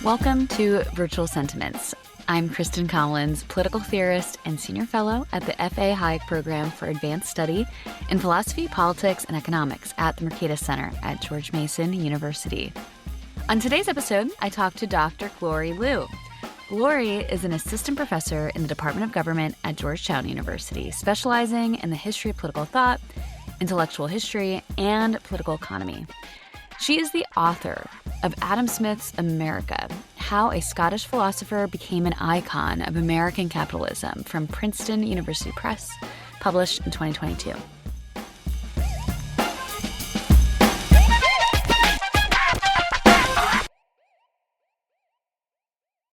Welcome to Virtual Sentiments. I'm Kristen Collins, political theorist and senior fellow at the F.A. Hayek Program for Advanced Study in Philosophy, Politics, and Economics at the Mercantile Center at George Mason University. On today's episode, I talked to Dr. Glory Liu. Glory is an assistant professor in the Department of Government at Georgetown University, specializing in the history of political thought, intellectual history, and political economy. She is the author of Adam Smith's America, How a Scottish Philosopher Became an Icon of American Capitalism, from Princeton University Press, published in 2022.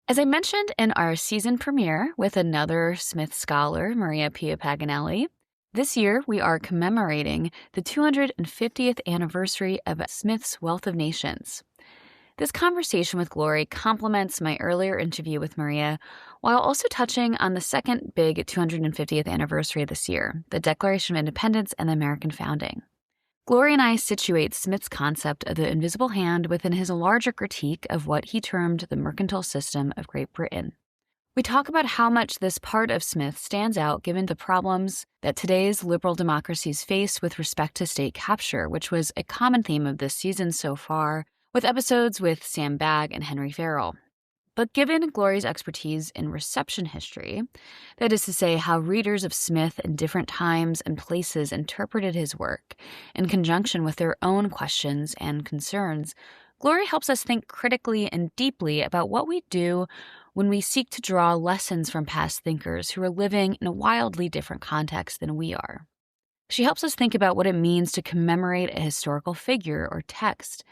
As I mentioned in our season premiere with another Smith scholar, Maria Pia Paganelli, this year we are commemorating the 250th anniversary of Smith's Wealth of Nations. This conversation with Glory complements my earlier interview with Maria, while also touching on the second big 250th anniversary of this year, the Declaration of Independence and the American founding. Glory and I situate Smith's concept of the invisible hand within his larger critique of what he termed the mercantile system of Great Britain. We talk about how much this part of Smith stands out given the problems that today's liberal democracies face with respect to state capture, which was a common theme of this season so far, with episodes with Sam Bagg and Henry Farrell. But given Glory's expertise in reception history, that is to say, how readers of Smith in different times and places interpreted his work in conjunction with their own questions and concerns, Glory helps us think critically and deeply about what we do when we seek to draw lessons from past thinkers who are living in a wildly different context than we are. She helps us think about what it means to commemorate a historical figure or text.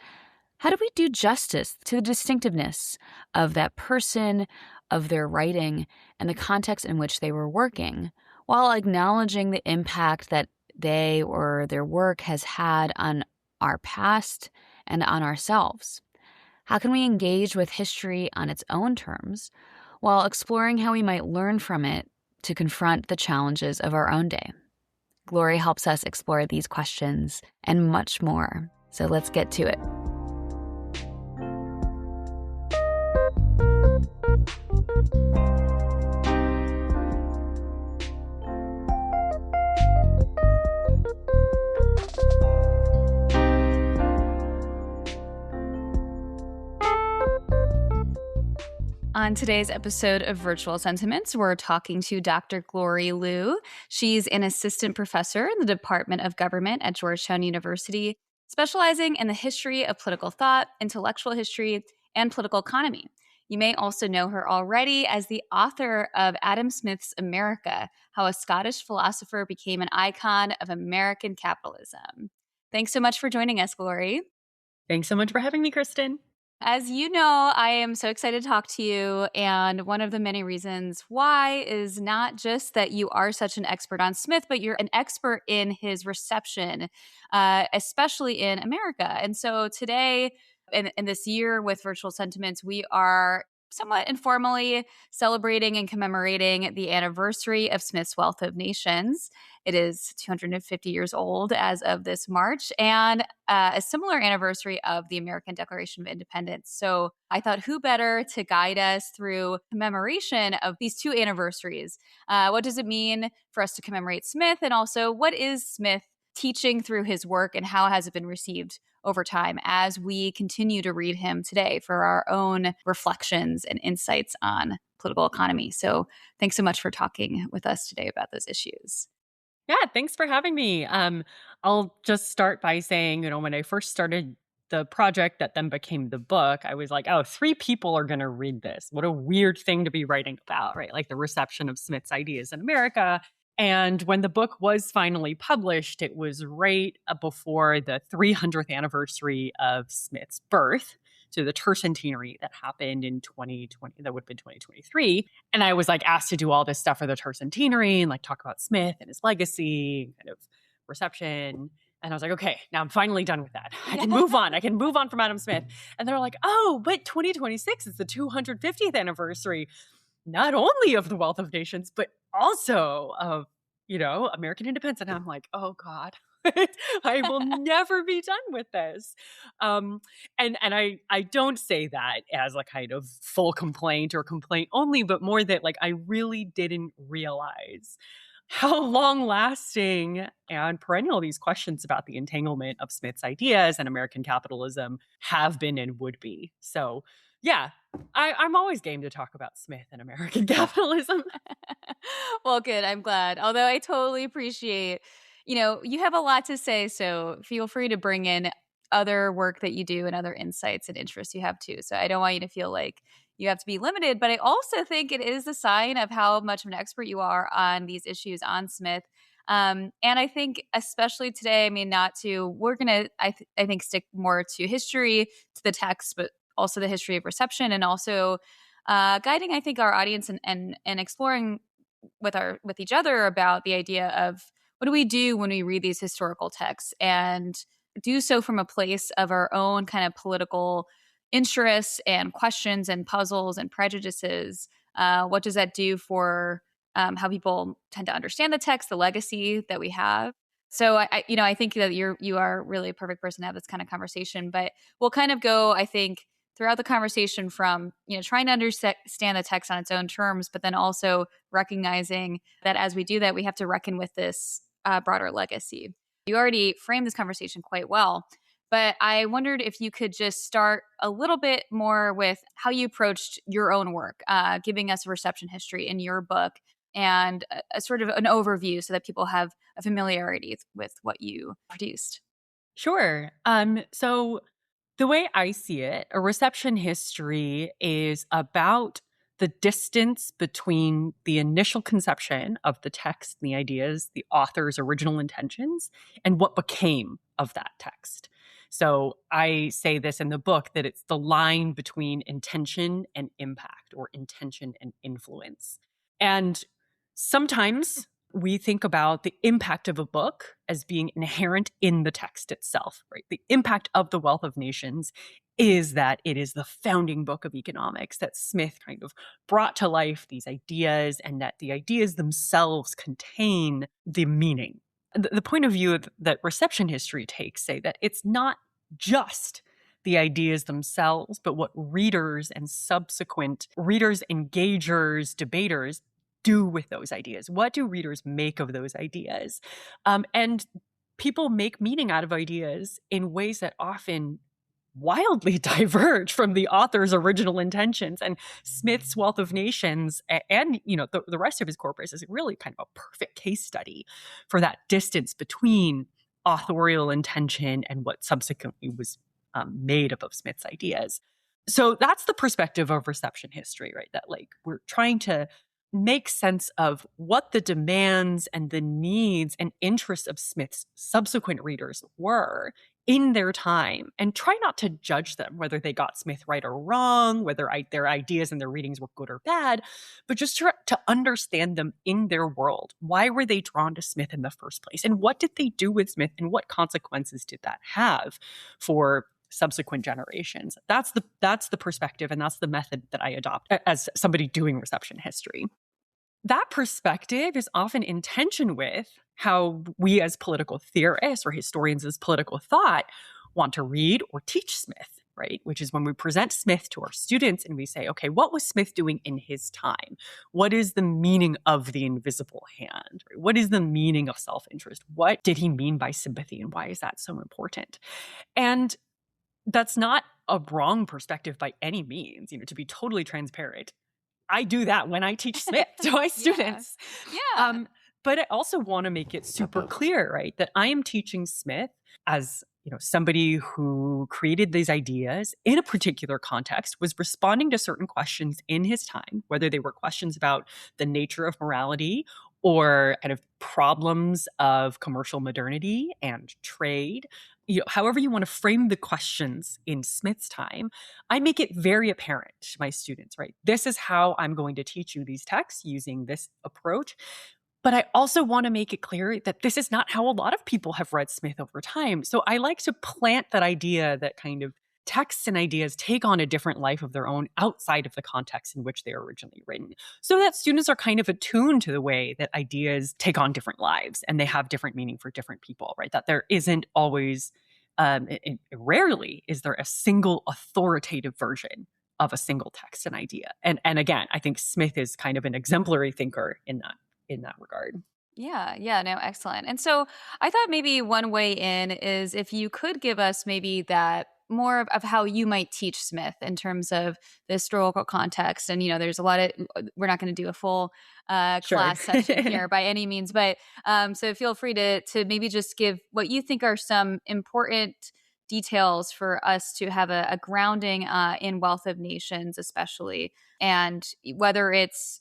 How do we do justice to the distinctiveness of that person, of their writing, and the context in which they were working, while acknowledging the impact that they or their work has had on our past and on ourselves? How can we engage with history on its own terms while exploring how we might learn from it to confront the challenges of our own day? Glory helps us explore these questions and much more. So let's get to it. On today's episode of Virtual Sentiments, we're talking to Dr. Glory Liu. She's an assistant professor in the Department of Government at Georgetown University, specializing in the history of political thought, intellectual history, and political economy. You may also know her already as the author of Adam Smith's America, How a Scottish Philosopher Became an Icon of American Capitalism. Thanks so much for joining us, Glory. Thanks so much for having me, Kristen. As you know, I am so excited to talk to you, and one of the many reasons why is not just that you are such an expert on Smith, but you're an expert in his reception, especially in America. And so today, in this year with Virtual Sentiments, we are somewhat informally celebrating and commemorating the anniversary of Smith's Wealth of Nations. It is 250 years old as of this March, and a similar anniversary of the American Declaration of Independence. So I thought, who better to guide us through commemoration of these two anniversaries? What does it mean for us to commemorate Smith? And also, what is Smith teaching through his work, and how has it been received over time as we continue to read him today for our own reflections and insights on political economy? So thanks so much for talking with us today about those issues. Yeah, thanks for having me. I'll just start by saying, when I first started the project that then became the book, I was like, 3 people are going to read this. What a weird thing to be writing about, right? Like the reception of Smith's ideas in America. And when the book was finally published, it was right before the 300th anniversary of Smith's birth. So the tercentenary that happened in 2020, that would have been 2023. And I was asked to do all this stuff for the tercentenary and talk about Smith and his legacy, kind of reception. And I was like, okay, now I'm finally done with that. I can move on. I can move on from Adam Smith. And they're like, oh, but 2026 is the 250th anniversary, not only of the Wealth of Nations, but also of, American independence. And I'm like, oh God, I will never be done with this. Um, and I don't say that as a kind of full complaint or complaint only, but more that like I really didn't realize how long lasting and perennial these questions about the entanglement of Smith's ideas and American capitalism have been and would be. So, yeah, I'm always game to talk about Smith and American capitalism. Well, good. I'm glad. Although I totally appreciate, you have a lot to say, so feel free to bring in other work that you do and other insights and interests you have too. So I don't want you to feel like you have to be limited, but I also think it is a sign of how much of an expert you are on these issues on Smith. And I think, especially today, I mean, we're going to, I think, stick more to history, to the text, but also the history of reception and also guiding, I think, our audience and exploring with each other about the idea of what do we do when we read these historical texts and do so from a place of our own kind of political interests and questions and puzzles and prejudices. What does that do for how people tend to understand the text, the legacy that we have? So I think that you are really a perfect person to have this kind of conversation. But we'll kind of go, I think, throughout the conversation from trying to understand the text on its own terms, but then also recognizing that as we do that, we have to reckon with this broader legacy. You already framed this conversation quite well, but I wondered if you could just start a little bit more with how you approached your own work, giving us a reception history in your book and a sort of an overview so that people have a familiarity with what you produced. Sure. So the way I see it, a reception history is about the distance between the initial conception of the text, the ideas, the author's original intentions, and what became of that text. So I say this in the book that it's the line between intention and impact, or intention and influence. And sometimes we think about the impact of a book as being inherent in the text itself, right? The impact of The Wealth of Nations is that it is the founding book of economics, that Smith kind of brought to life these ideas, and that the ideas themselves contain the meaning. The point of view that reception history takes say that it's not just the ideas themselves, but what readers and subsequent readers, engagers, debaters do with those ideas. What do readers make of those ideas? And people make meaning out of ideas in ways that often wildly diverge from the author's original intentions. And Smith's Wealth of Nations and the rest of his corpus is really kind of a perfect case study for that distance between authorial intention and what subsequently was made of Smith's ideas. So that's the perspective of reception history, right? That like we're trying to make sense of what the demands and the needs and interests of Smith's subsequent readers were in their time, and try not to judge them, whether they got Smith right or wrong, whether their ideas and their readings were good or bad, but just to understand them in their world. Why were they drawn to Smith in the first place? And what did they do with Smith? And what consequences did that have for subsequent generations? That's the perspective, and that's the method that I adopt as somebody doing reception history. That perspective is often in tension with how we as political theorists or historians as political thought want to read or teach Smith, right? Which is when we present Smith to our students and we say, okay, what was Smith doing in his time? What is the meaning of the invisible hand? What is the meaning of self-interest? What did he mean by sympathy, and why is that so important? And that's not a wrong perspective by any means, to be totally transparent. I do that when I teach Smith to my students. Yeah. But I also want to make it super clear, right, that I am teaching Smith as somebody who created these ideas in a particular context, was responding to certain questions in his time, whether they were questions about the nature of morality or kind of problems of commercial modernity and trade. However you want to frame the questions in Smith's time, I make it very apparent to my students, right? This is how I'm going to teach you these texts using this approach. But I also want to make it clear that this is not how a lot of people have read Smith over time. So I like to plant that idea that kind of texts and ideas take on a different life of their own outside of the context in which they were originally written, so that students are kind of attuned to the way that ideas take on different lives and they have different meaning for different people, right? That there isn't always, rarely is there a single authoritative version of a single text and idea. And again, I think Smith is kind of an exemplary thinker in that regard. Yeah, no, excellent. And so I thought maybe one way in is if you could give us maybe that more of how you might teach Smith in terms of the historical context. And, there's a lot of, we're not going to do a full Sure. class session here by any means, but so feel free to maybe just give what you think are some important details for us to have a grounding in Wealth of Nations, especially. And whether it's,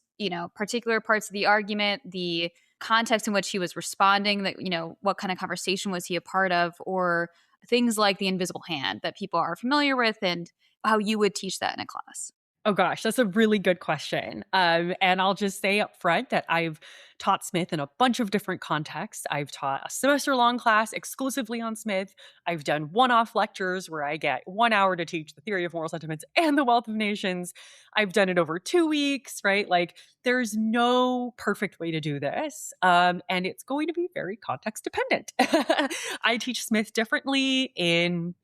particular parts of the argument, the context in which he was responding, that, what kind of conversation was he a part of, or things like the invisible hand that people are familiar with, and how you would teach that in a class. Oh gosh, that's a really good question. And I'll just say up front that I've taught Smith in a bunch of different contexts. I've taught a semester-long class exclusively on Smith. I've done one-off lectures where I get 1 hour to teach the theory of moral sentiments and the Wealth of Nations. I've done it over 2 weeks, right? Like, there's no perfect way to do this. And it's going to be very context dependent. I teach Smith differently in,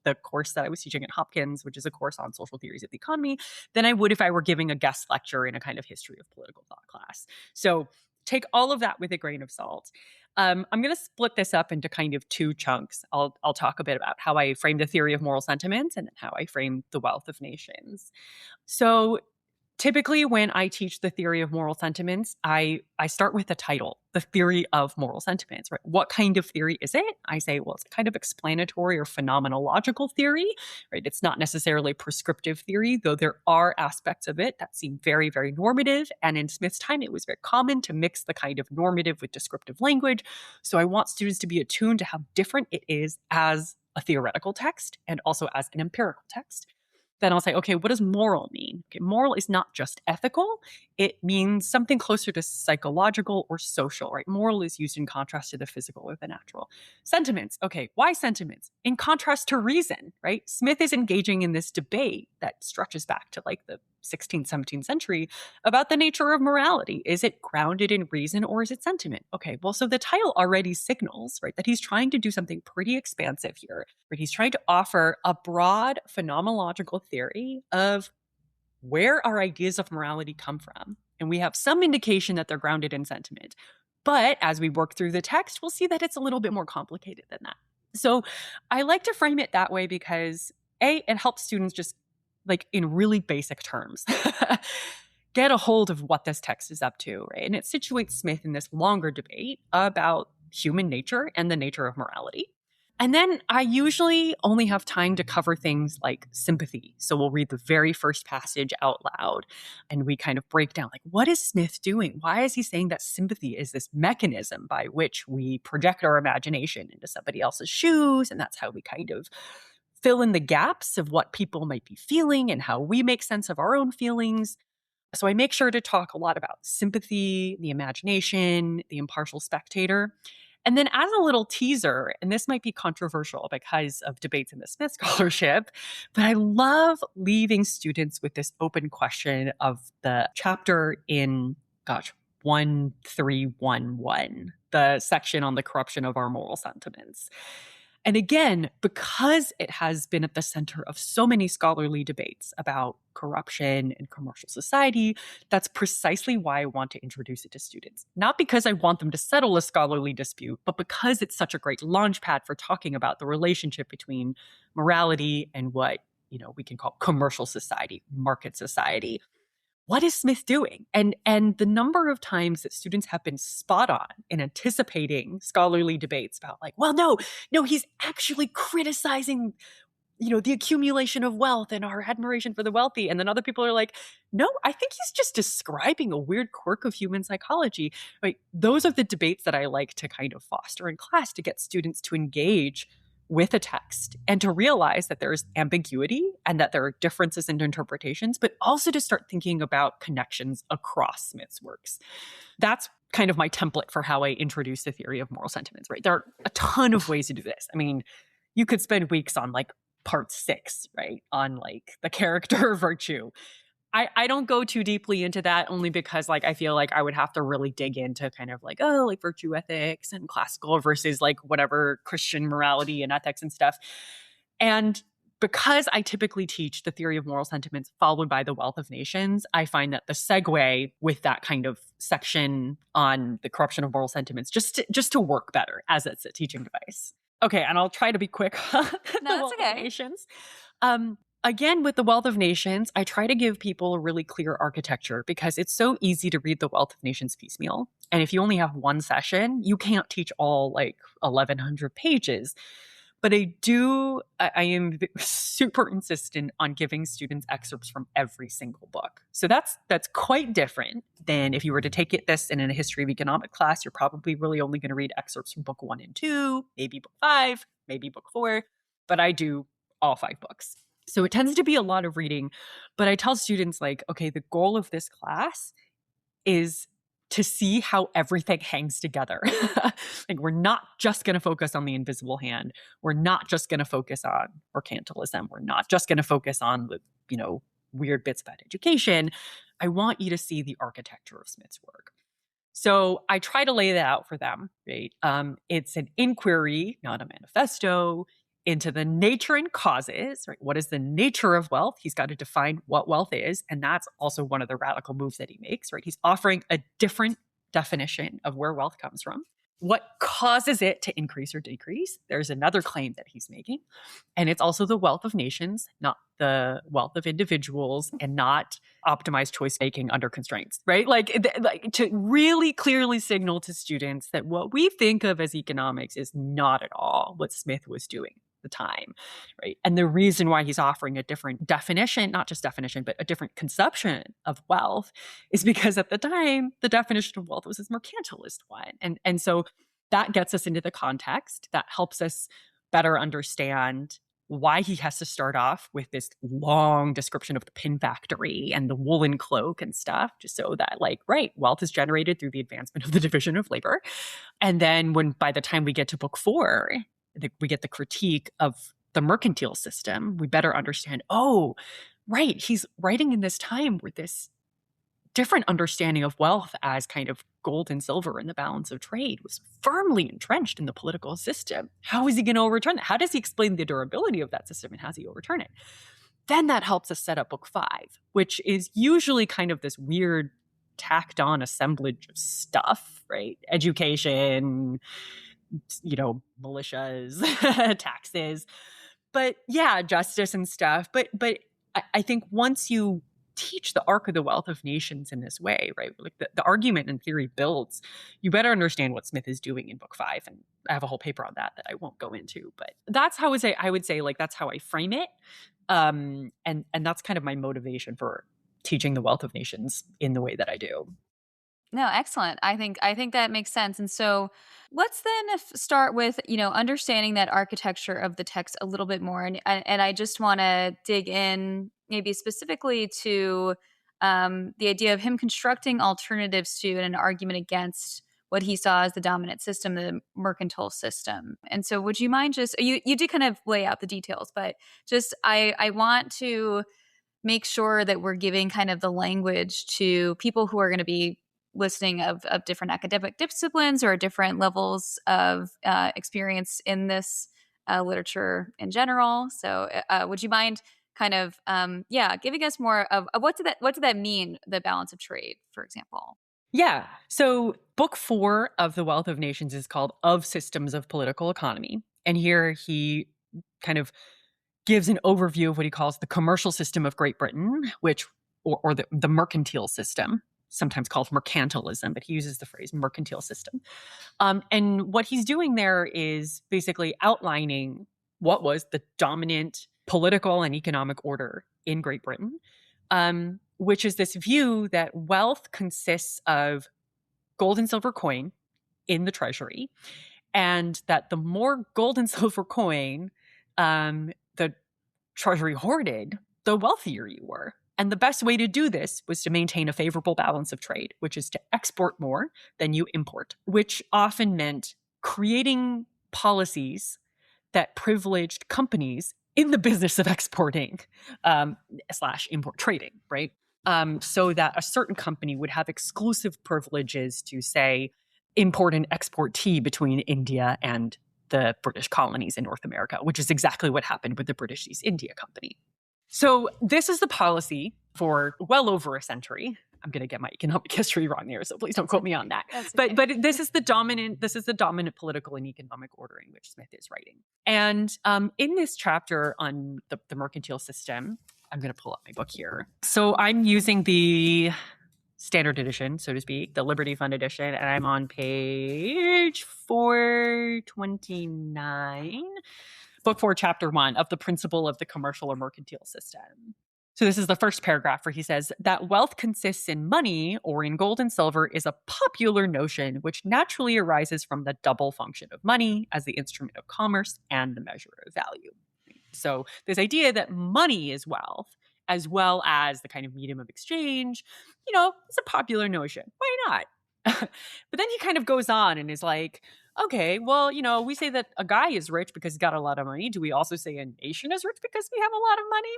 the course that I was teaching at Hopkins, which is a course on social theories of the economy, than I would if I were giving a guest lecture in a kind of history of political thought class. So take all of that with a grain of salt. I'm going to split this up into kind of 2 chunks. I'll talk a bit about how I frame the theory of moral sentiments and then how I frame the Wealth of Nations. So typically, when I teach the theory of moral sentiments, I start with the title, the theory of moral sentiments, right? What kind of theory is it? I say, well, it's a kind of explanatory or phenomenological theory, right? It's not necessarily prescriptive theory, though there are aspects of it that seem very, very normative. And in Smith's time, it was very common to mix the kind of normative with descriptive language. So I want students to be attuned to how different it is as a theoretical text and also as an empirical text. Then I'll say, okay, what does moral mean? Okay, moral is not just ethical. It means something closer to psychological or social, right? Moral is used in contrast to the physical or the natural. Sentiments. Okay, why sentiments? In contrast to reason, right? Smith is engaging in this debate that stretches back to like the 16th, 17th century about the nature of morality. Is it grounded in reason or is it sentiment? Okay, well, so the title already signals, right, that he's trying to do something pretty expansive here, right? He's trying to offer a broad phenomenological theory of where our ideas of morality come from. And we have some indication that they're grounded in sentiment. But as we work through the text, we'll see that it's a little bit more complicated than that. So I like to frame it that way because A, it helps students just like in really basic terms, get a hold of what this text is up to, right? And it situates Smith in this longer debate about human nature and the nature of morality. And then I usually only have time to cover things like sympathy. So we'll read the very first passage out loud and we kind of break down, like, what is Smith doing? Why is he saying that sympathy is this mechanism by which we project our imagination into somebody else's shoes? And that's how we kind of fill in the gaps of what people might be feeling and how we make sense of our own feelings. So I make sure to talk a lot about sympathy, the imagination, the impartial spectator. And then as a little teaser, and this might be controversial because of debates in the Smith scholarship, but I love leaving students with this open question of the chapter in, 1311, the section on the corruption of our moral sentiments. And again, because it has been at the center of so many scholarly debates about corruption and commercial society, that's precisely why I want to introduce it to students. Not because I want them to settle a scholarly dispute, but because it's such a great launchpad for talking about the relationship between morality and what, we can call commercial society, market society. What is Smith doing? And the number of times that students have been spot on in anticipating scholarly debates about like, well, no, he's actually criticizing, the accumulation of wealth and our admiration for the wealthy. And then other people are like, no, I think he's just describing a weird quirk of human psychology. Right? Those are the debates that I like to kind of foster in class to get students to engage with a text and to realize that there's ambiguity and that there are differences in interpretations, but also to start thinking about connections across Smith's works. That's kind of my template for how I introduce the theory of moral sentiments, right? There are a ton of ways to do this. I mean, you could spend weeks on like part 6, right? On like the character of virtue. I don't go too deeply into that only because like I feel like I would have to really dig into kind of like, oh, like virtue ethics and classical versus like whatever Christian morality and ethics and stuff. And because I typically teach the theory of moral sentiments followed by the wealth of nations, I find that the segue with that kind of section on the corruption of moral sentiments just to work better as it's a teaching device. Okay, and I'll try to be quick on the No, that's wealth okay. of nations. Again, with the Wealth of Nations, I try to give people a really clear architecture because it's so easy to read the Wealth of Nations piecemeal. And if you only have one session, you can't teach all like 1,100 pages. But I am super insistent on giving students excerpts from every single book. So that's quite different than if you were to take this in a history of economic class. You're probably really only going to read excerpts from book 1 and 2, maybe book 5, maybe book 4. But I do all 5 books. So it tends to be a lot of reading, but I tell students like, okay, the goal of this class is to see how everything hangs together. Like we're not just going to focus on the invisible hand. We're not just going to focus on mercantilism. We're not just going to focus on the, weird bits about education. I want you to see the architecture of Smith's work. So I try to lay that out for them, right? It's an inquiry, not a manifesto, into the nature and causes, right? What is the nature of wealth? He's got to define what wealth is. And that's also one of the radical moves that he makes, right? He's offering a different definition of where wealth comes from. What causes it to increase or decrease? There's another claim that he's making. And it's also the wealth of nations, not the wealth of individuals, and not optimized choice making under constraints, right? Like to really clearly signal to students that what we think of as economics is not at all what Smith was doing at the time, right? And the reason why he's offering a different definition, not just definition, but a different conception of wealth is because at the time, the definition of wealth was this mercantilist one. And so that gets us into the context that helps us better understand why he has to start off with this long description of the pin factory and the woolen cloak and stuff, just so that wealth is generated through the advancement of the division of labor. And then by the time we get to book 4, we get the critique of the mercantile system, we better understand, oh, right, he's writing in this time where this different understanding of wealth as kind of gold and silver in the balance of trade was firmly entrenched in the political system. How is he going to overturn that? How does he explain the durability of that system, and how does he overturn it? Then that helps us set up book 5, which is usually kind of this weird tacked on assemblage of stuff, right? Education, militias, taxes, but yeah, justice and stuff. But I think once you teach the arc of the wealth of nations in this way, right? Like the argument and theory builds, you better understand what Smith is doing in book 5. And I have a whole paper on that I won't go into, but that's how I would say like, that's how I frame it. And that's kind of my motivation for teaching the wealth of nations in the way that I do. No, excellent. I think that makes sense. And so let's then start with, understanding that architecture of the text a little bit more. And I just want to dig in maybe specifically to the idea of him constructing alternatives to and an argument against what he saw as the dominant system, the mercantile system. And so would you mind you did kind of lay out the details, but just I want to make sure that we're giving kind of the language to people who are going to be listening of different academic disciplines or different levels of experience in this literature in general. So would you mind kind of, giving us more of what did that mean, the balance of trade, for example? Yeah. So book 4 of The Wealth of Nations is called Of Systems of Political Economy. And here he kind of gives an overview of what he calls the commercial system of Great Britain, or the mercantile system, sometimes called mercantilism, but he uses the phrase mercantile system. And what he's doing there is basically outlining what was the dominant political and economic order in Great Britain, which is this view that wealth consists of gold and silver coin in the treasury, and that the more gold and silver coin the treasury hoarded, the wealthier you were. And the best way to do this was to maintain a favorable balance of trade, which is to export more than you import, which often meant creating policies that privileged companies in the business of exporting slash import trading, right? So that a certain company would have exclusive privileges to, say, import and export tea between India and the British colonies in North America, which is exactly what happened with the British East India Company. So this is the policy for well over a century. I'm going to get my economic history wrong there, so please don't quote me on that. But this is the dominant political and economic order in which Smith is writing. And in this chapter on the mercantile system, I'm going to pull up my book here. So I'm using the standard edition, so to speak, the Liberty Fund edition, and I'm on page 429, book 4, chapter 1 of the principle of the commercial or mercantile system. So this is the first paragraph where he says that wealth consists in money or in gold and silver is a popular notion which naturally arises from the double function of money as the instrument of commerce and the measure of value. So this idea that money is wealth, as well as the kind of medium of exchange, it's a popular notion. Why not? But then he kind of goes on and is like, okay, well, we say that a guy is rich because he's got a lot of money. Do we also say a nation is rich because we have a lot of money?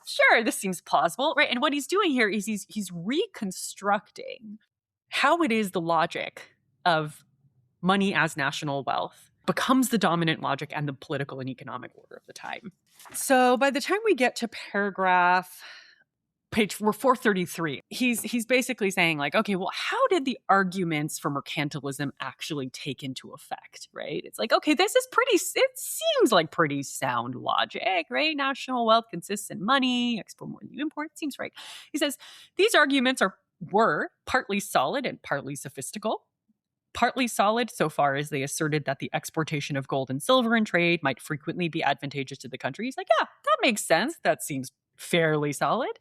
Sure, this seems plausible, right? And what he's doing here is he's reconstructing how it is the logic of money as national wealth becomes the dominant logic and the political and economic order of the time. So by the time we get to page 433, he's basically saying like, okay, well, how did the arguments for mercantilism actually take into effect, right? It's like, okay, it seems like pretty sound logic, right? National wealth consists in money, export more than you import, seems right. He says, these arguments were partly solid and partly sophistical. Partly solid so far as they asserted that the exportation of gold and silver in trade might frequently be advantageous to the country. He's like, yeah, that makes sense. That seems fairly solid.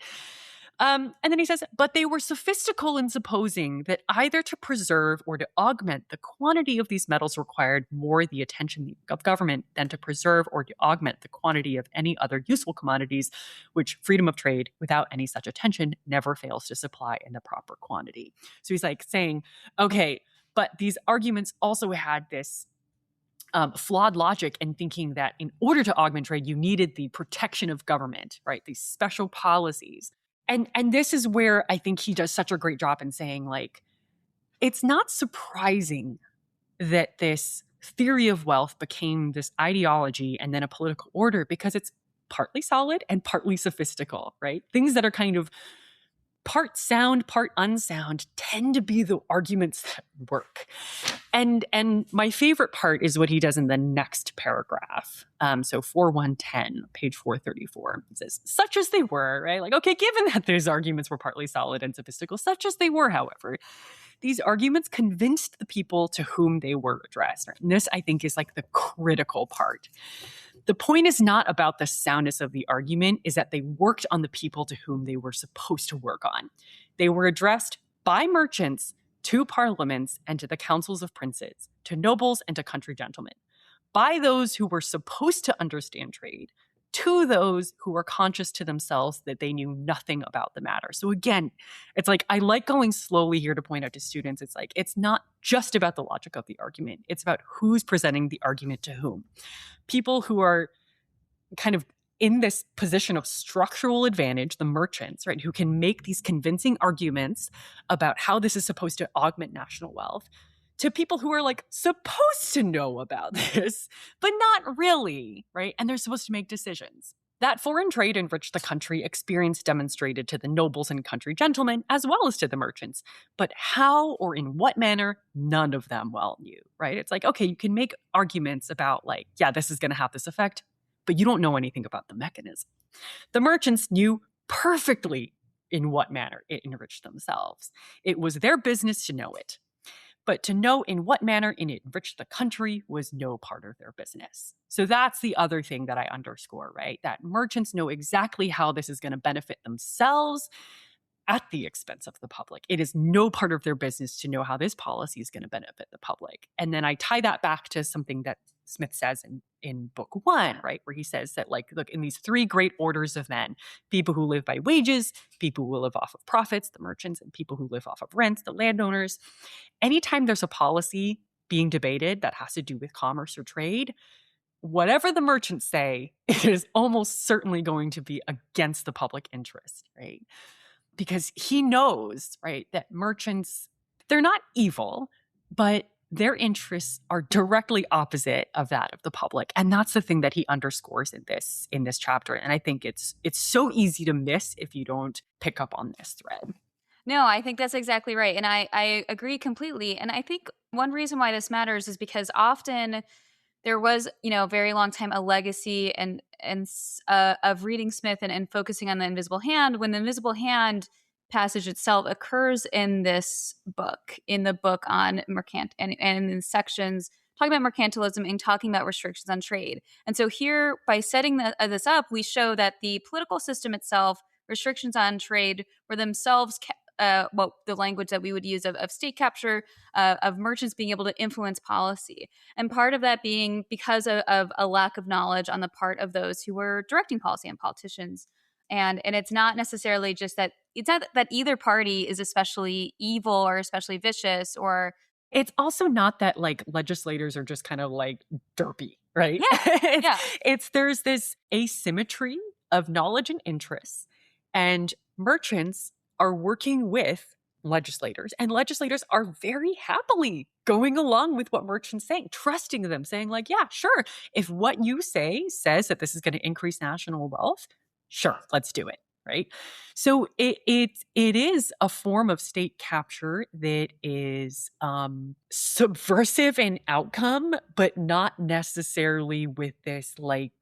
And then he says, but they were sophistical in supposing that either to preserve or to augment the quantity of these metals required more the attention of government than to preserve or to augment the quantity of any other useful commodities, which freedom of trade, without any such attention, never fails to supply in the proper quantity. So he's like saying, okay, but these arguments also had this flawed logic in thinking that in order to augment trade, you needed the protection of government, right? These special policies. And this is where I think he does such a great job in saying, like, it's not surprising that this theory of wealth became this ideology and then a political order, because it's partly solid and partly sophistical, right? Things that are kind of part sound, part unsound tend to be the arguments that work. And my favorite part is what he does in the next paragraph. So 4110, page 434, it says, such as they were, right? Like, okay, given that those arguments were partly solid and sophistical, such as they were, however, these arguments convinced the people to whom they were addressed. And this, I think, is like the critical part. The point is not about the soundness of the argument, is that they worked on the people to whom they were supposed to work on. They were addressed by merchants to parliaments and to the councils of princes, to nobles and to country gentlemen, by those who were supposed to understand trade, to those who were conscious to themselves that they knew nothing about the matter. So again, it's like, I like going slowly here to point out to students, it's like, it's not just about the logic of the argument. It's about who's presenting the argument to whom. People who are kind of in this position of structural advantage, the merchants, right, who can make these convincing arguments about how this is supposed to augment national wealth, to people who are like supposed to know about this, but not really, right? And they're supposed to make decisions. That foreign trade enriched the country, experience demonstrated to the nobles and country gentlemen, as well as to the merchants. But how or in what manner, none of them well knew, right? It's like, okay, you can make arguments about like, yeah, this is going to have this effect, but you don't know anything about the mechanism. The merchants knew perfectly in what manner it enriched themselves. It was their business to know it. But to know in what manner it enriched the country was no part of their business. So that's the other thing that I underscore, right? That merchants know exactly how this is going to benefit themselves at the expense of the public. It is no part of their business to know how this policy is going to benefit the public. And then I tie that back to something that Smith says in book 1, right? Where he says that, like, look, in these 3 great orders of men, people who live by wages, people who live off of profits, the merchants, and people who live off of rents, the landowners. Anytime there's a policy being debated that has to do with commerce or trade, whatever the merchants say, it is almost certainly going to be against the public interest, right? Because he knows, right, that merchants, they're not evil, but their interests are directly opposite of that of the public. And that's the thing that he underscores in this chapter. And I think it's so easy to miss if you don't pick up on this thread. No, I think that's exactly right. And I agree completely. And I think one reason why this matters is because often there was, a very long time, a legacy of reading Smith and focusing on the invisible hand, when the invisible hand passage itself occurs in this book, in the book on and in sections talking about mercantilism and talking about restrictions on trade. And so here, by setting this up, we show that the political system itself, restrictions on trade, were themselves the language that we would use of state capture, of merchants being able to influence policy. And part of that being because of a lack of knowledge on the part of those who were directing policy and politicians. And it's not necessarily just that, it's not that either party is especially evil or especially vicious, or it's also not that like legislators are just kind of like derpy, right? Yeah. There's this asymmetry of knowledge and interests, and merchants are working with legislators, and legislators are very happily going along with what merchants saying, trusting them, saying like, yeah, sure, if what you say says that this is going to increase national wealth, sure, let's do it. Right. So it is a form of state capture that is subversive in outcome, but not necessarily with this like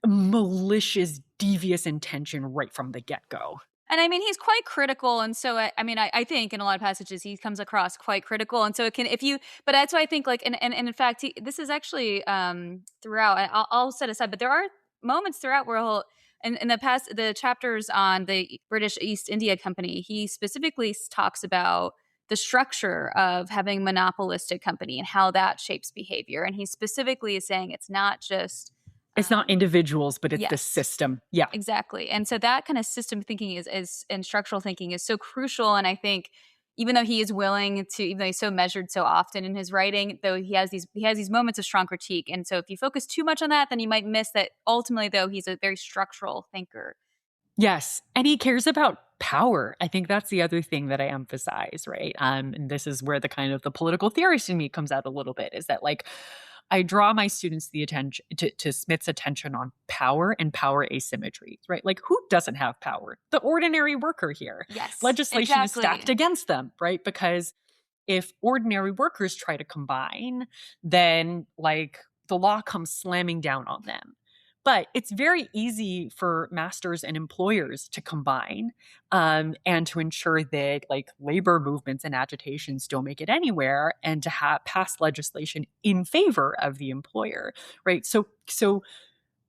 malicious, devious intention right from the get-go. And I mean, he's quite critical. And so, I think in a lot of passages, he comes across quite critical. And so it can, but that's why I think like, and in fact, this is actually throughout, I'll set aside, but there are moments throughout where he'll, in the chapters on the British East India Company, he specifically talks about the structure of having a monopolistic company and how that shapes behavior. And he specifically is saying it's not just... It's not individuals, but it's yes, the system. Yeah, exactly. And so that kind of system thinking and structural thinking is so crucial. And I think even though he is willing to, even though he's so measured so often in his writing, though he has these moments of strong critique. And so if you focus too much on that, then you might miss that ultimately, though, he's a very structural thinker. Yes. And he cares about power. I think that's the other thing that I emphasize, right? And this is where the kind of the political theorist in me comes out a little bit, is that like, I draw my students the attention to Smith's attention on power and power asymmetries, right? Like, who doesn't have power? The ordinary worker here. Yes, legislation exactly. is stacked against them, right? Because if ordinary workers try to combine, then like the law comes slamming down on them. But it's very easy for masters and employers to combine and to ensure that like labor movements and agitations don't make it anywhere, and to pass legislation in favor of the employer, right? So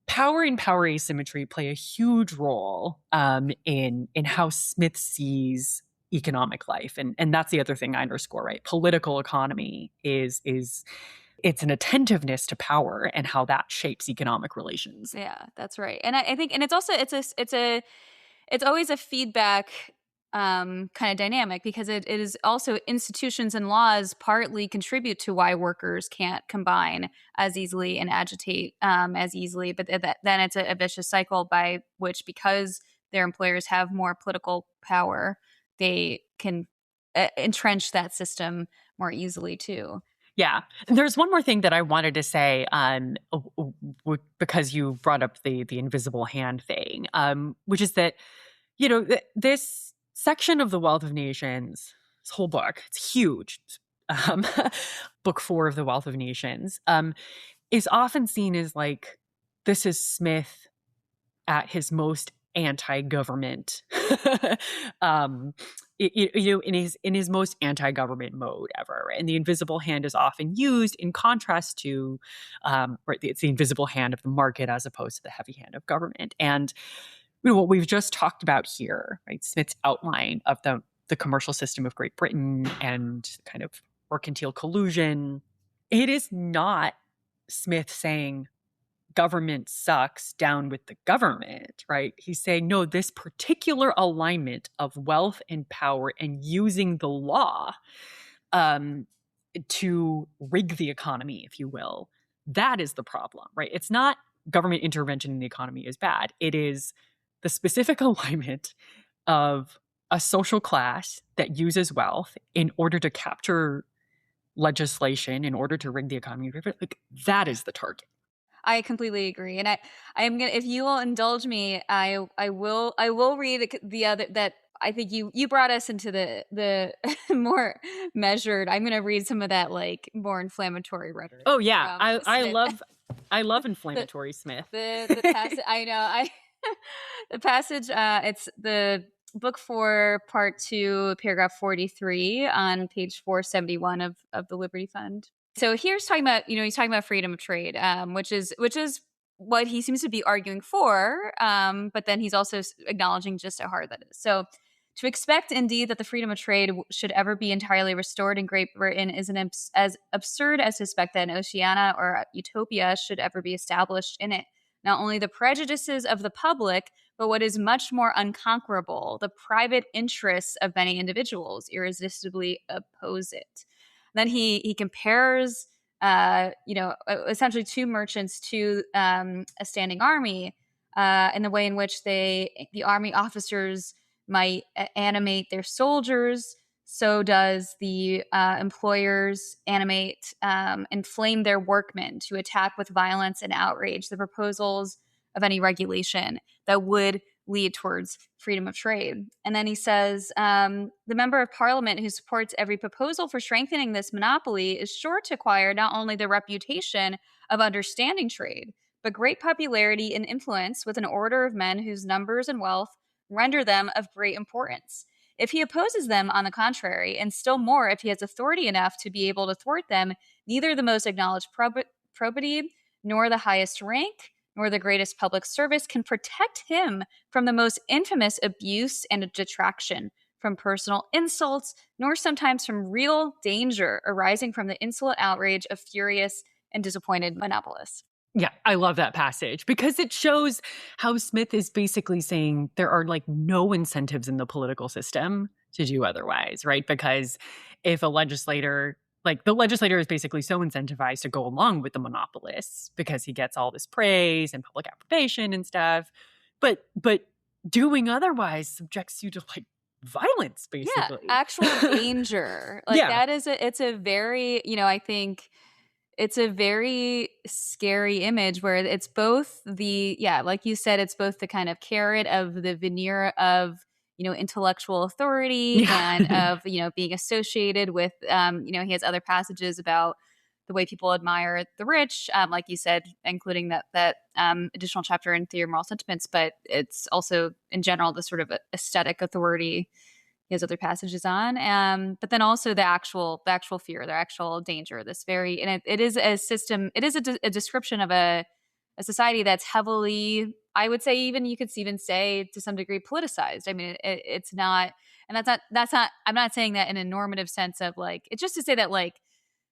power and power asymmetry play a huge role in how Smith sees economic life, and that's the other thing I underscore, right? Political economy is it's an attentiveness to power and how that shapes economic relations. Yeah, that's right. And I think, and it's also, it's always a feedback kind of dynamic, because it is also institutions and laws partly contribute to why workers can't combine as easily and agitate as easily. But then it's a vicious cycle by which, because their employers have more political power, they can entrench that system more easily too. Yeah. There's one more thing that I wanted to say, because you brought up the invisible hand thing, which is that, this section of The Wealth of Nations, this whole book, it's huge. Book 4 of The Wealth of Nations, is often seen as like, this is Smith at his most anti-government, in his most anti-government mode ever. And the invisible hand is often used in contrast to, right, it's the invisible hand of the market as opposed to the heavy hand of government. And what we've just talked about here, right, Smith's outline of the commercial system of Great Britain and kind of mercantile collusion, it is not Smith saying, government sucks, down with the government, right? He's saying, no, this particular alignment of wealth and power and using the law to rig the economy, if you will, That is the problem, right? It's not government intervention in the economy is bad. It is the specific alignment of a social class that uses wealth in order to capture legislation, in order to rig the economy. Like, that is the target. I completely agree, and I am gonna, if you will indulge me, I will read the other that I think you brought us into the more measured. I'm gonna read some of that like more inflammatory rhetoric. Oh yeah, I Smith. love inflammatory Smith. The passage I know I the passage it's the book 4 part 2 paragraph 43 on page 471 of the Liberty Fund. So here's talking about, he's talking about freedom of trade, which is what he seems to be arguing for, but then he's also acknowledging just how hard that is. So to expect, indeed, that the freedom of trade should ever be entirely restored in Great Britain is as absurd as to suspect that an Oceania or utopia should ever be established in it. Not only the prejudices of the public, but what is much more unconquerable, the private interests of many individuals irresistibly oppose it. Then he compares, essentially two merchants to a standing army, in the way in which the army officers might animate their soldiers. So does the employers animate, inflame their workmen to attack with violence and outrage the proposals of any regulation that would lead towards freedom of trade. And then he says, the member of parliament who supports every proposal for strengthening this monopoly is sure to acquire not only the reputation of understanding trade, but great popularity and influence with an order of men whose numbers and wealth render them of great importance. If he opposes them, on the contrary, and still more if he has authority enough to be able to thwart them, neither the most acknowledged probity, nor the highest rank, nor the greatest public service can protect him from the most infamous abuse and detraction, from personal insults, nor sometimes from real danger arising from the insolent outrage of furious and disappointed monopolists. Yeah, I love that passage because it shows how Smith is basically saying there are like no incentives in the political system to do otherwise, right? Because if a legislator, like the legislator is basically so incentivized to go along with the monopolists because he gets all this praise and public approbation and stuff. But doing otherwise subjects you to like violence, basically. Yeah, actual danger. Like that is it's a very, I think it's a very scary image where it's both like you said, it's both the kind of carrot of the veneer of, intellectual authority and of, being associated with, he has other passages about the way people admire the rich, like you said, including that additional chapter in Theory of Moral Sentiments, but it's also in general the sort of aesthetic authority he has other passages on, but then also the actual fear, the actual danger. This very, and it is a system. It is a description of a society that's heavily, I would say, even you could even say to some degree politicized. I mean, it's not, and that's not. I'm not saying that in a normative sense of like. It's just to say that like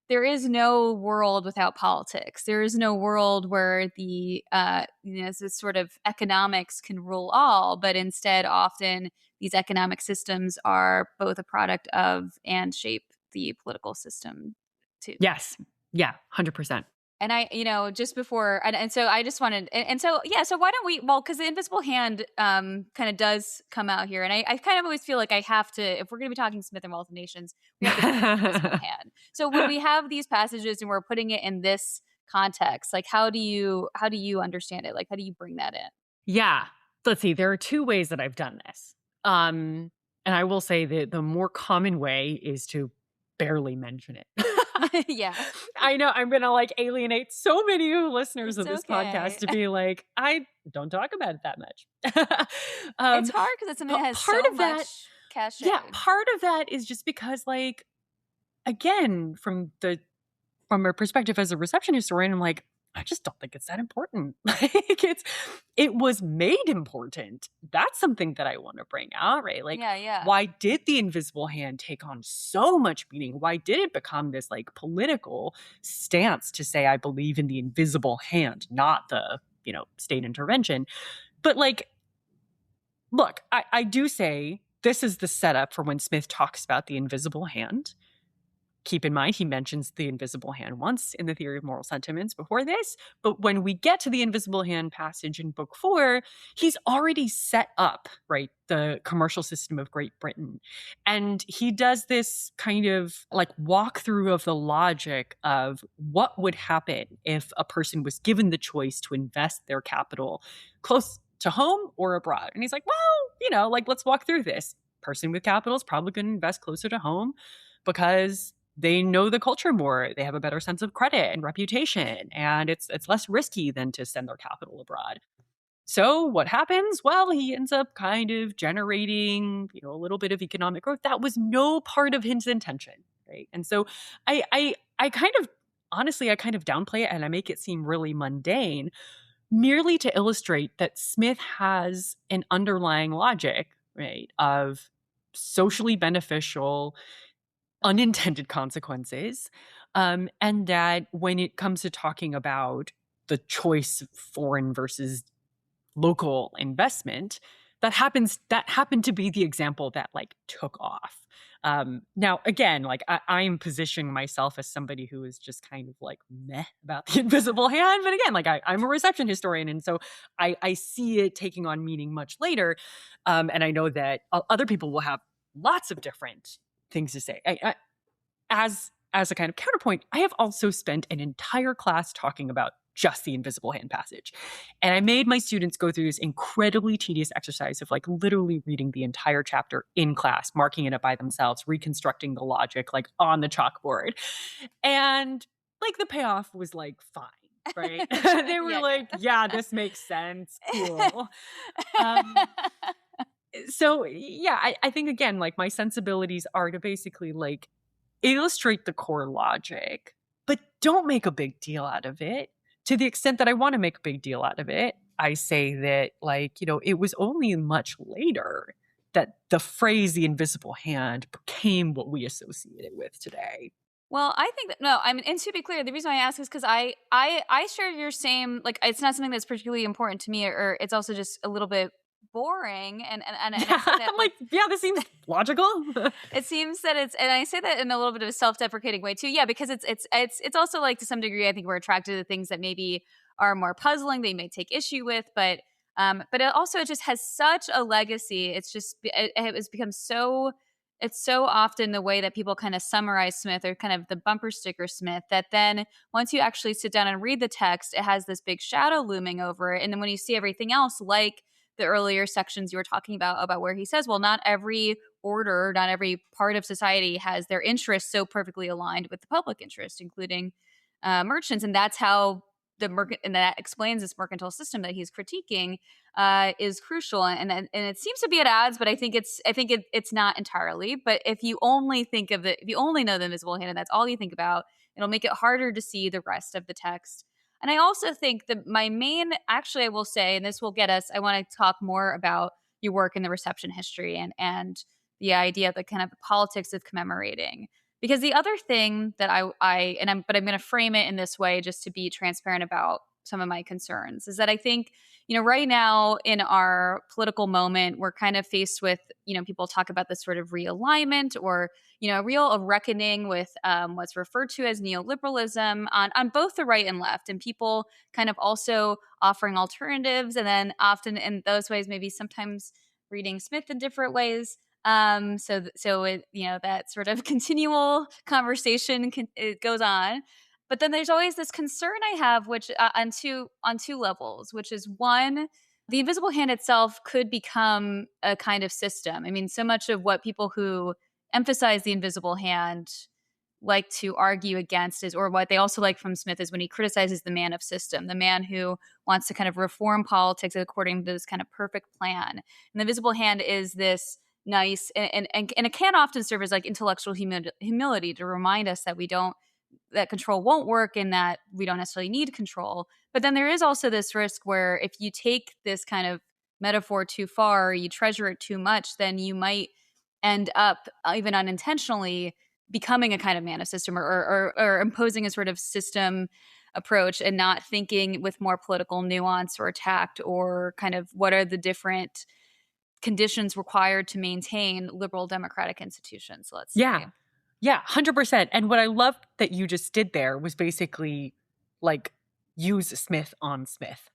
there is no world without politics. There is no world where the this sort of economics can rule all, but instead often these economic systems are both a product of and shape the political system too. Yes. Yeah, 100%. And I, just before, and so I just wanted, and so, yeah, so why don't we, because the invisible hand kind of does come out here. And I kind of always feel like I have to, if we're going to be talking Smith and Wealth of Nations, we have to talk the invisible hand. So when we have these passages and we're putting it in this context, like how do you understand it? Like, how do you bring that in? Yeah. Let's see. There are two ways that I've done this. And I will say that the more common way is to barely mention it. Yeah. I know I'm going to like alienate so many listeners of this podcast to be like, I don't talk about it that much. It's hard because it has part so of much cachet. Yeah. Part of that is just because like, again, from a perspective as a reception historian, I'm like, I just don't think it's that important. Like it was made important. That's something that I want to bring out, right? Like, why did the invisible hand take on so much meaning? Why did it become this like political stance to say, I believe in the invisible hand, not the, state intervention? But like, look, I do say this is the setup for when Smith talks about the invisible hand. keep in mind, he mentions the invisible hand once in the Theory of Moral Sentiments before this. But when we get to the invisible hand passage in book 4, he's already set up, right, the commercial system of Great Britain. And he does this kind of like walkthrough of the logic of what would happen if a person was given the choice to invest their capital close to home or abroad. And he's like, well, like, let's walk through this. Person with capital is probably going to invest closer to home because they know the culture more. They have a better sense of credit and reputation, and it's less risky than to send their capital abroad. So what happens? Well, he ends up kind of generating, a little bit of economic growth. That was no part of his intention, right? And so I kind of, honestly, I kind of downplay it and I make it seem really mundane, merely to illustrate that Smith has an underlying logic, right, of socially beneficial unintended consequences. And that when it comes to talking about the choice of foreign versus local investment, that happened to be the example that like took off. Now, again, like I'm positioning myself as somebody who is just kind of like meh about the invisible hand. But again, like I'm a reception historian. And so I see it taking on meaning much later. And I know that other people will have lots of different things to say. As a kind of counterpoint, I have also spent an entire class talking about just the invisible hand passage. And I made my students go through this incredibly tedious exercise of like literally reading the entire chapter in class, marking it up by themselves, reconstructing the logic like on the chalkboard. And like the payoff was like fine, right? They were yeah, this makes sense. Cool. So yeah, I think again, like my sensibilities are to basically like illustrate the core logic, but don't make a big deal out of it. To the extent that I want to make a big deal out of it, I say that like, it was only much later that the phrase the invisible hand became what we associate it with today. Well, I think that, no, I mean, and to be clear, the reason I ask is because I share your same, like, it's not something that's particularly important to me, or it's also just a little bit boring. And I say that, I'm like, yeah, this seems logical. It seems that and I say that in a little bit of a self-deprecating way too. Yeah, because it's also like to some degree, I think we're attracted to things that maybe are more puzzling, they may take issue with, but it just has such a legacy. It has become so. It's so often the way that people kind of summarize Smith or kind of the bumper sticker Smith that then once you actually sit down and read the text, it has this big shadow looming over it. And then when you see everything else, like the earlier sections you were talking about where he says, well, not every order, not every part of society has their interests so perfectly aligned with the public interest, including merchants. And that's how and that explains this mercantile system that he's critiquing is crucial. And it seems to be at odds, but I think it's not entirely. But if you only if you only know the invisible hand and that's all you think about, it'll make it harder to see the rest of the text. And I also think that actually, I will say, and this will get us, I want to talk more about your work in the reception history and the idea of the kind of the politics of commemorating. Because the other thing that but I'm going to frame it in this way just to be transparent about some of my concerns is that I think, right now in our political moment, we're kind of faced with, people talk about this sort of realignment or, a real reckoning with what's referred to as neoliberalism on both the right and left, and people kind of also offering alternatives, and then often in those ways, maybe sometimes reading Smith in different ways. So it, that sort of continual conversation it goes on. But then there's always this concern I have, which on two levels, which is one, the invisible hand itself could become a kind of system. I mean, so much of what people who emphasize the invisible hand like to argue against or what they also like from Smith is when he criticizes the man of system, the man who wants to kind of reform politics according to this kind of perfect plan. And the invisible hand is this nice, and it can often serve as like intellectual humility to remind us that that control won't work and that we don't necessarily need control. But then there is also this risk where if you take this kind of metaphor too far, you treasure it too much, then you might end up even unintentionally becoming a kind of man of system or imposing a sort of system approach and not thinking with more political nuance or tact or kind of what are the different conditions required to maintain liberal democratic institutions, let's say. Yeah. Yeah, 100%. And what I loved that you just did there was basically like use Smith on Smith,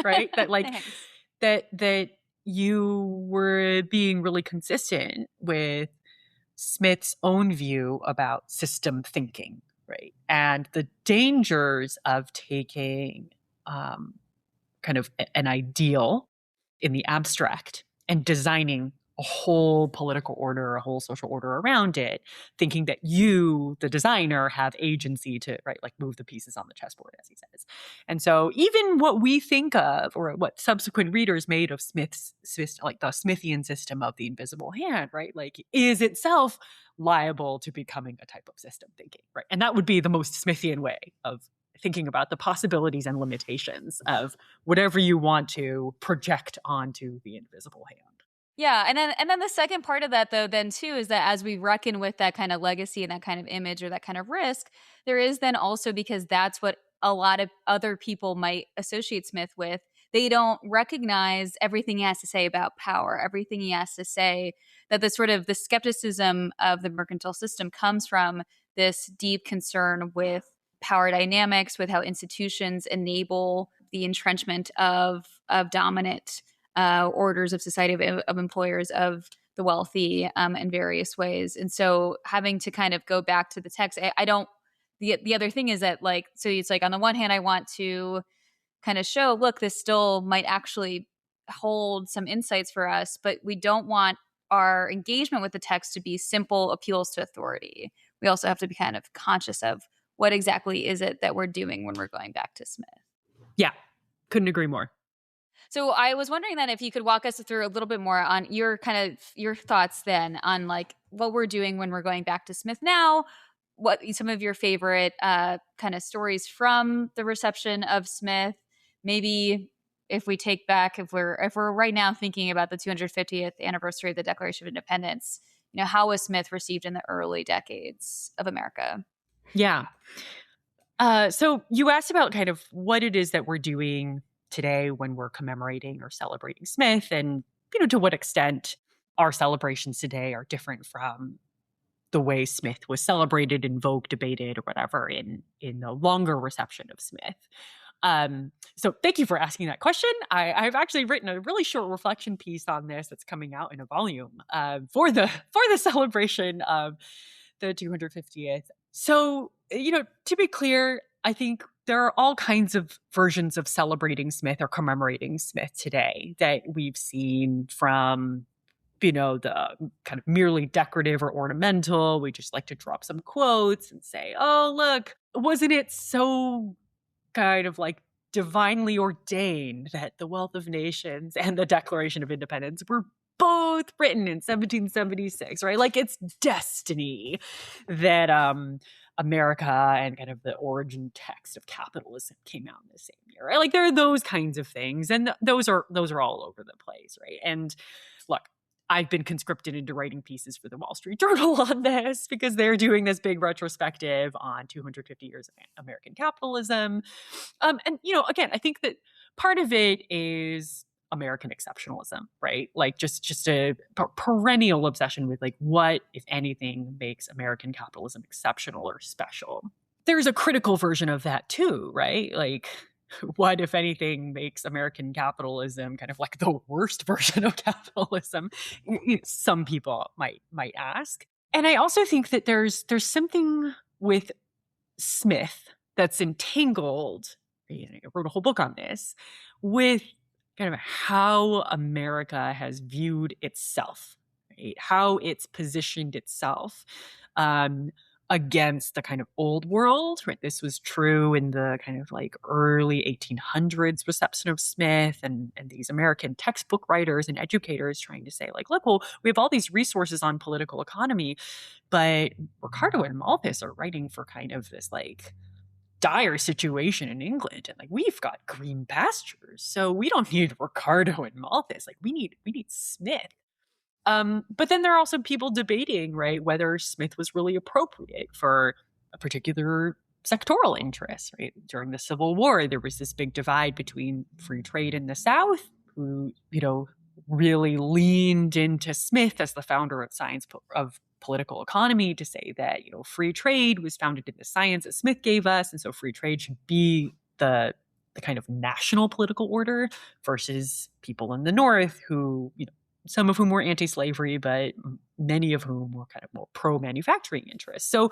right? That like Thanks. that you were being really consistent with Smith's own view about system thinking, right? And the dangers of taking kind of an ideal in the abstract and designing a whole political order, a whole social order around it, thinking that you, the designer, have agency to, right, like move the pieces on the chessboard, as he says. And so even what we think of, or what subsequent readers made of Smith's like the Smithian system of the invisible hand, right, like is itself liable to becoming a type of system thinking, right? And that would be the most Smithian way of thinking about the possibilities and limitations of whatever you want to project onto the invisible hand. Yeah, and then the second part of that though then too is that as we reckon with that kind of legacy and that kind of image or that kind of risk, there is then also, because that's what a lot of other people might associate Smith with, they don't recognize everything he has to say about power, everything he has to say, that the sort of the skepticism of the mercantile system comes from this deep concern with power dynamics, with how institutions enable the entrenchment of dominant orders of society, of employers, of the wealthy, in various ways. And so having to kind of go back to the text, I don't. The other thing is that, like, so it's like on the one hand, I want to kind of show, look, this still might actually hold some insights for us, but we don't want our engagement with the text to be simple appeals to authority. We also have to be kind of conscious of what exactly is it that we're doing when we're going back to Smith. Yeah, couldn't agree more. So I was wondering then if you could walk us through a little bit more on your kind of your thoughts then on like what we're doing when we're going back to Smith now, what some of your favorite kind of stories from the reception of Smith, maybe if we take back, if we're right now thinking about the 250th anniversary of the Declaration of Independence, how was Smith received in the early decades of America? Yeah. So you asked about kind of what it is that we're doing today when we're commemorating or celebrating Smith, and to what extent our celebrations today are different from the way Smith was celebrated, invoked, debated, or whatever in the longer reception of Smith. So thank you for asking that question. I've actually written a really short reflection piece on this that's coming out in a volume for the celebration of the 250th. So, to be clear, I think there are all kinds of versions of celebrating Smith or commemorating Smith today that we've seen, from the kind of merely decorative or ornamental. We just like to drop some quotes and say, oh, look, wasn't it so kind of like divinely ordained that the Wealth of Nations and the Declaration of Independence were both written in 1776, right? Like it's destiny that America and kind of the origin text of capitalism came out in the same year, right? Like there are those kinds of things, and those are all over the place, right? And look, I've been conscripted into writing pieces for the Wall Street Journal on this because they're doing this big retrospective on 250 years of American capitalism. And, again, I think that part of it is American exceptionalism, right? Like just a perennial obsession with like what, if anything, makes American capitalism exceptional or special. There's a critical version of that too, right? Like what, if anything, makes American capitalism kind of like the worst version of capitalism? Some people might ask. And I also think that there's something with Smith that's entangled. I wrote a whole book on this, with kind of how America has viewed itself, right? How it's positioned itself against the kind of old world, right? This was true in the kind of like early 1800s reception of Smith, and these American textbook writers and educators trying to say like, look, well, we have all these resources on political economy, but Ricardo and Malthus are writing for kind of this like dire situation in England, and like we've got green pastures, so we don't need Ricardo and Malthus. Like we need Smith. But then there are also people debating, right, whether Smith was really appropriate for a particular sectoral interest, right? During the Civil War, there was this big divide between free trade in the South, who, really leaned into Smith as the founder of science of political economy to say that, free trade was founded in the science that Smith gave us. And so free trade should be the kind of national political order versus people in the North who, some of whom were anti-slavery, but many of whom were kind of more pro-manufacturing interests. So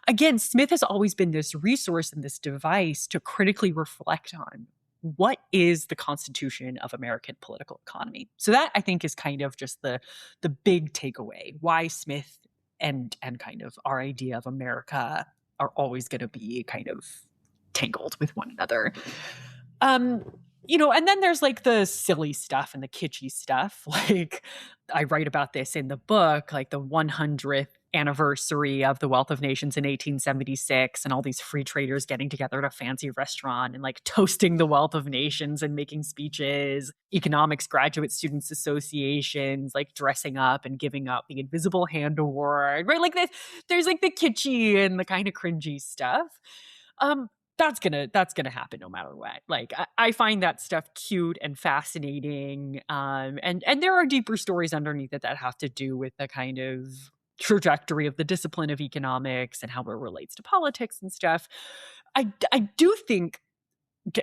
again, Smith has always been this resource and this device to critically reflect on what is the constitution of American political economy. So that, I think, is kind of just the big takeaway, why Smith and kind of our idea of America are always going to be kind of tangled with one another. And then there's like the silly stuff and the kitschy stuff. Like I write about this in the book, like the 100th anniversary of the Wealth of Nations in 1876 and all these free traders getting together at a fancy restaurant and like toasting the wealth of nations and making speeches, economics graduate students associations, like dressing up and giving out the invisible hand award, right? Like there's like the kitschy and the kind of cringy stuff. That's gonna happen no matter what. Like I find that stuff cute and fascinating. And there are deeper stories underneath it that have to do with the kind of trajectory of the discipline of economics and how it relates to politics and stuff. I do think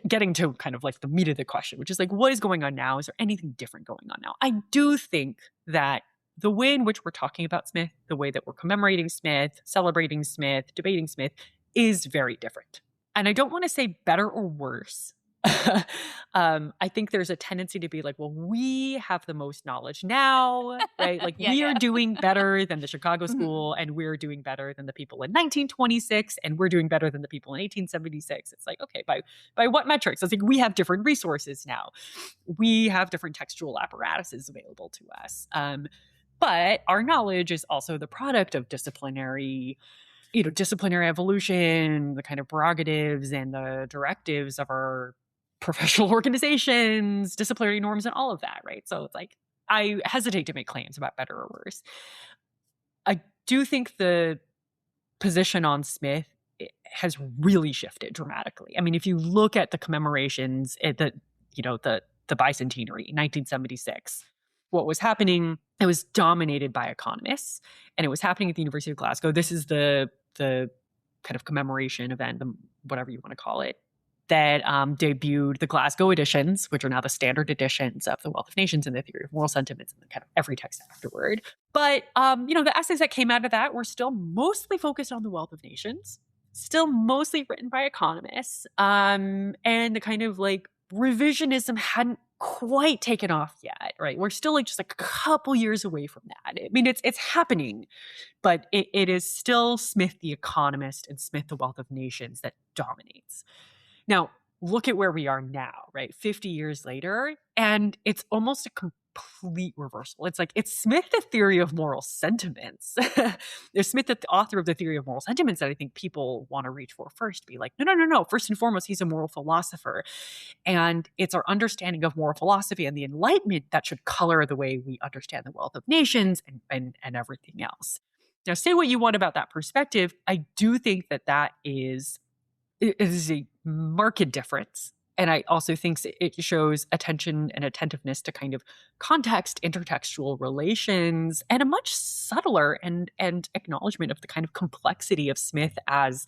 getting to kind of like the meat of the question, which is like, what is going on now? Is there anything different going on now? I do think that the way in which we're talking about Smith, the way that we're commemorating Smith, celebrating Smith, debating Smith is very different. And I don't want to say better or worse. I think there's a tendency to be like, well, we have the most knowledge now, right? Like we are doing better than the Chicago School, and we're doing better than the people in 1926, and we're doing better than the people in 1876. It's like, okay, by what metrics? I think we have different resources now. We have different textual apparatuses available to us. But our knowledge is also the product of disciplinary evolution, the kind of prerogatives and the directives of our professional organizations, disciplinary norms, and all of that, right? So it's like, I hesitate to make claims about better or worse. I do think the position on Smith has really shifted dramatically. I mean, if you look at the commemorations at the bicentenary, 1976, what was happening, it was dominated by economists, and it was happening at the University of Glasgow. This is the kind of commemoration event, whatever you want to call it, that debuted the Glasgow editions, which are now the standard editions of the Wealth of Nations and the Theory of Moral Sentiments and kind of every text afterward. But, the essays that came out of that were still mostly focused on the Wealth of Nations, still mostly written by economists, and the kind of like revisionism hadn't quite taken off yet, right? We're still like just like a couple years away from that. I mean, it's happening, but it is still Smith the economist and Smith the Wealth of Nations that dominates. Now, look at where we are now, right? 50 years later, and it's almost a complete reversal. It's like, it's Smith the Theory of Moral Sentiments. There's Smith, the author of the Theory of Moral Sentiments, that I think people want to reach for first. Be like, no. First and foremost, he's a moral philosopher. And it's our understanding of moral philosophy and the Enlightenment that should color the way we understand the Wealth of Nations and everything else. Now, say what you want about that perspective. I do think that is a marked difference. And I also think it shows attention and attentiveness to kind of context, intertextual relations, and a much subtler and acknowledgement of the kind of complexity of Smith as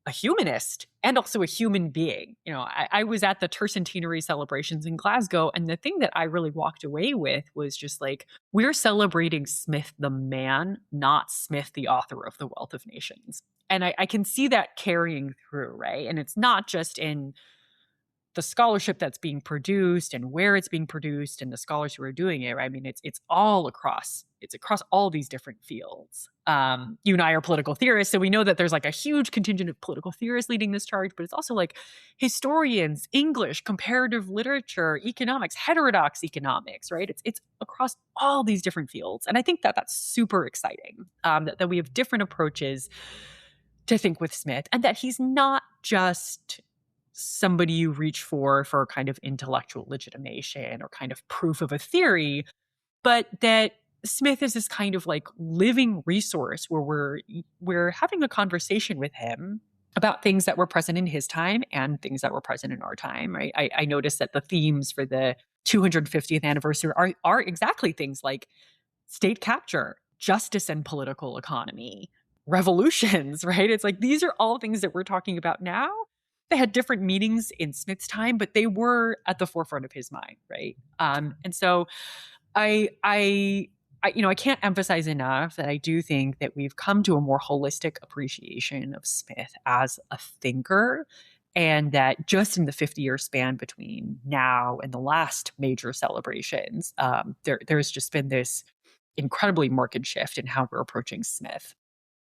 a humanist and also a human being. I was at the tercentenary celebrations in Glasgow, and the thing that I really walked away with was just like, we're celebrating Smith the man, not Smith the author of The Wealth of Nations. And I can see that carrying through, right? And it's not just in the scholarship that's being produced and where it's being produced and the scholars who are doing it, right? I mean, it's all across, it's across all these different fields. You and I are political theorists, so we know that there's like a huge contingent of political theorists leading this charge, but it's also like historians, English, comparative literature, economics, heterodox economics, right? It's across all these different fields. And I think that's super exciting, that we have different approaches to think with Smith, and that he's not just somebody you reach for kind of intellectual legitimation or kind of proof of a theory, but that Smith is this kind of like living resource where we're having a conversation with him about things that were present in his time and things that were present in our time, right? I noticed that the themes for the 250th anniversary are exactly things like state capture, justice and political economy, revolutions, right? It's like these are all things that we're talking about now. They had different meanings in Smith's time, but they were at the forefront of his mind, right? And so I can't emphasize enough that I do think that we've come to a more holistic appreciation of Smith as a thinker, and that just in the 50-year span between now and the last major celebrations, there's just been this incredibly marked shift in how we're approaching Smith.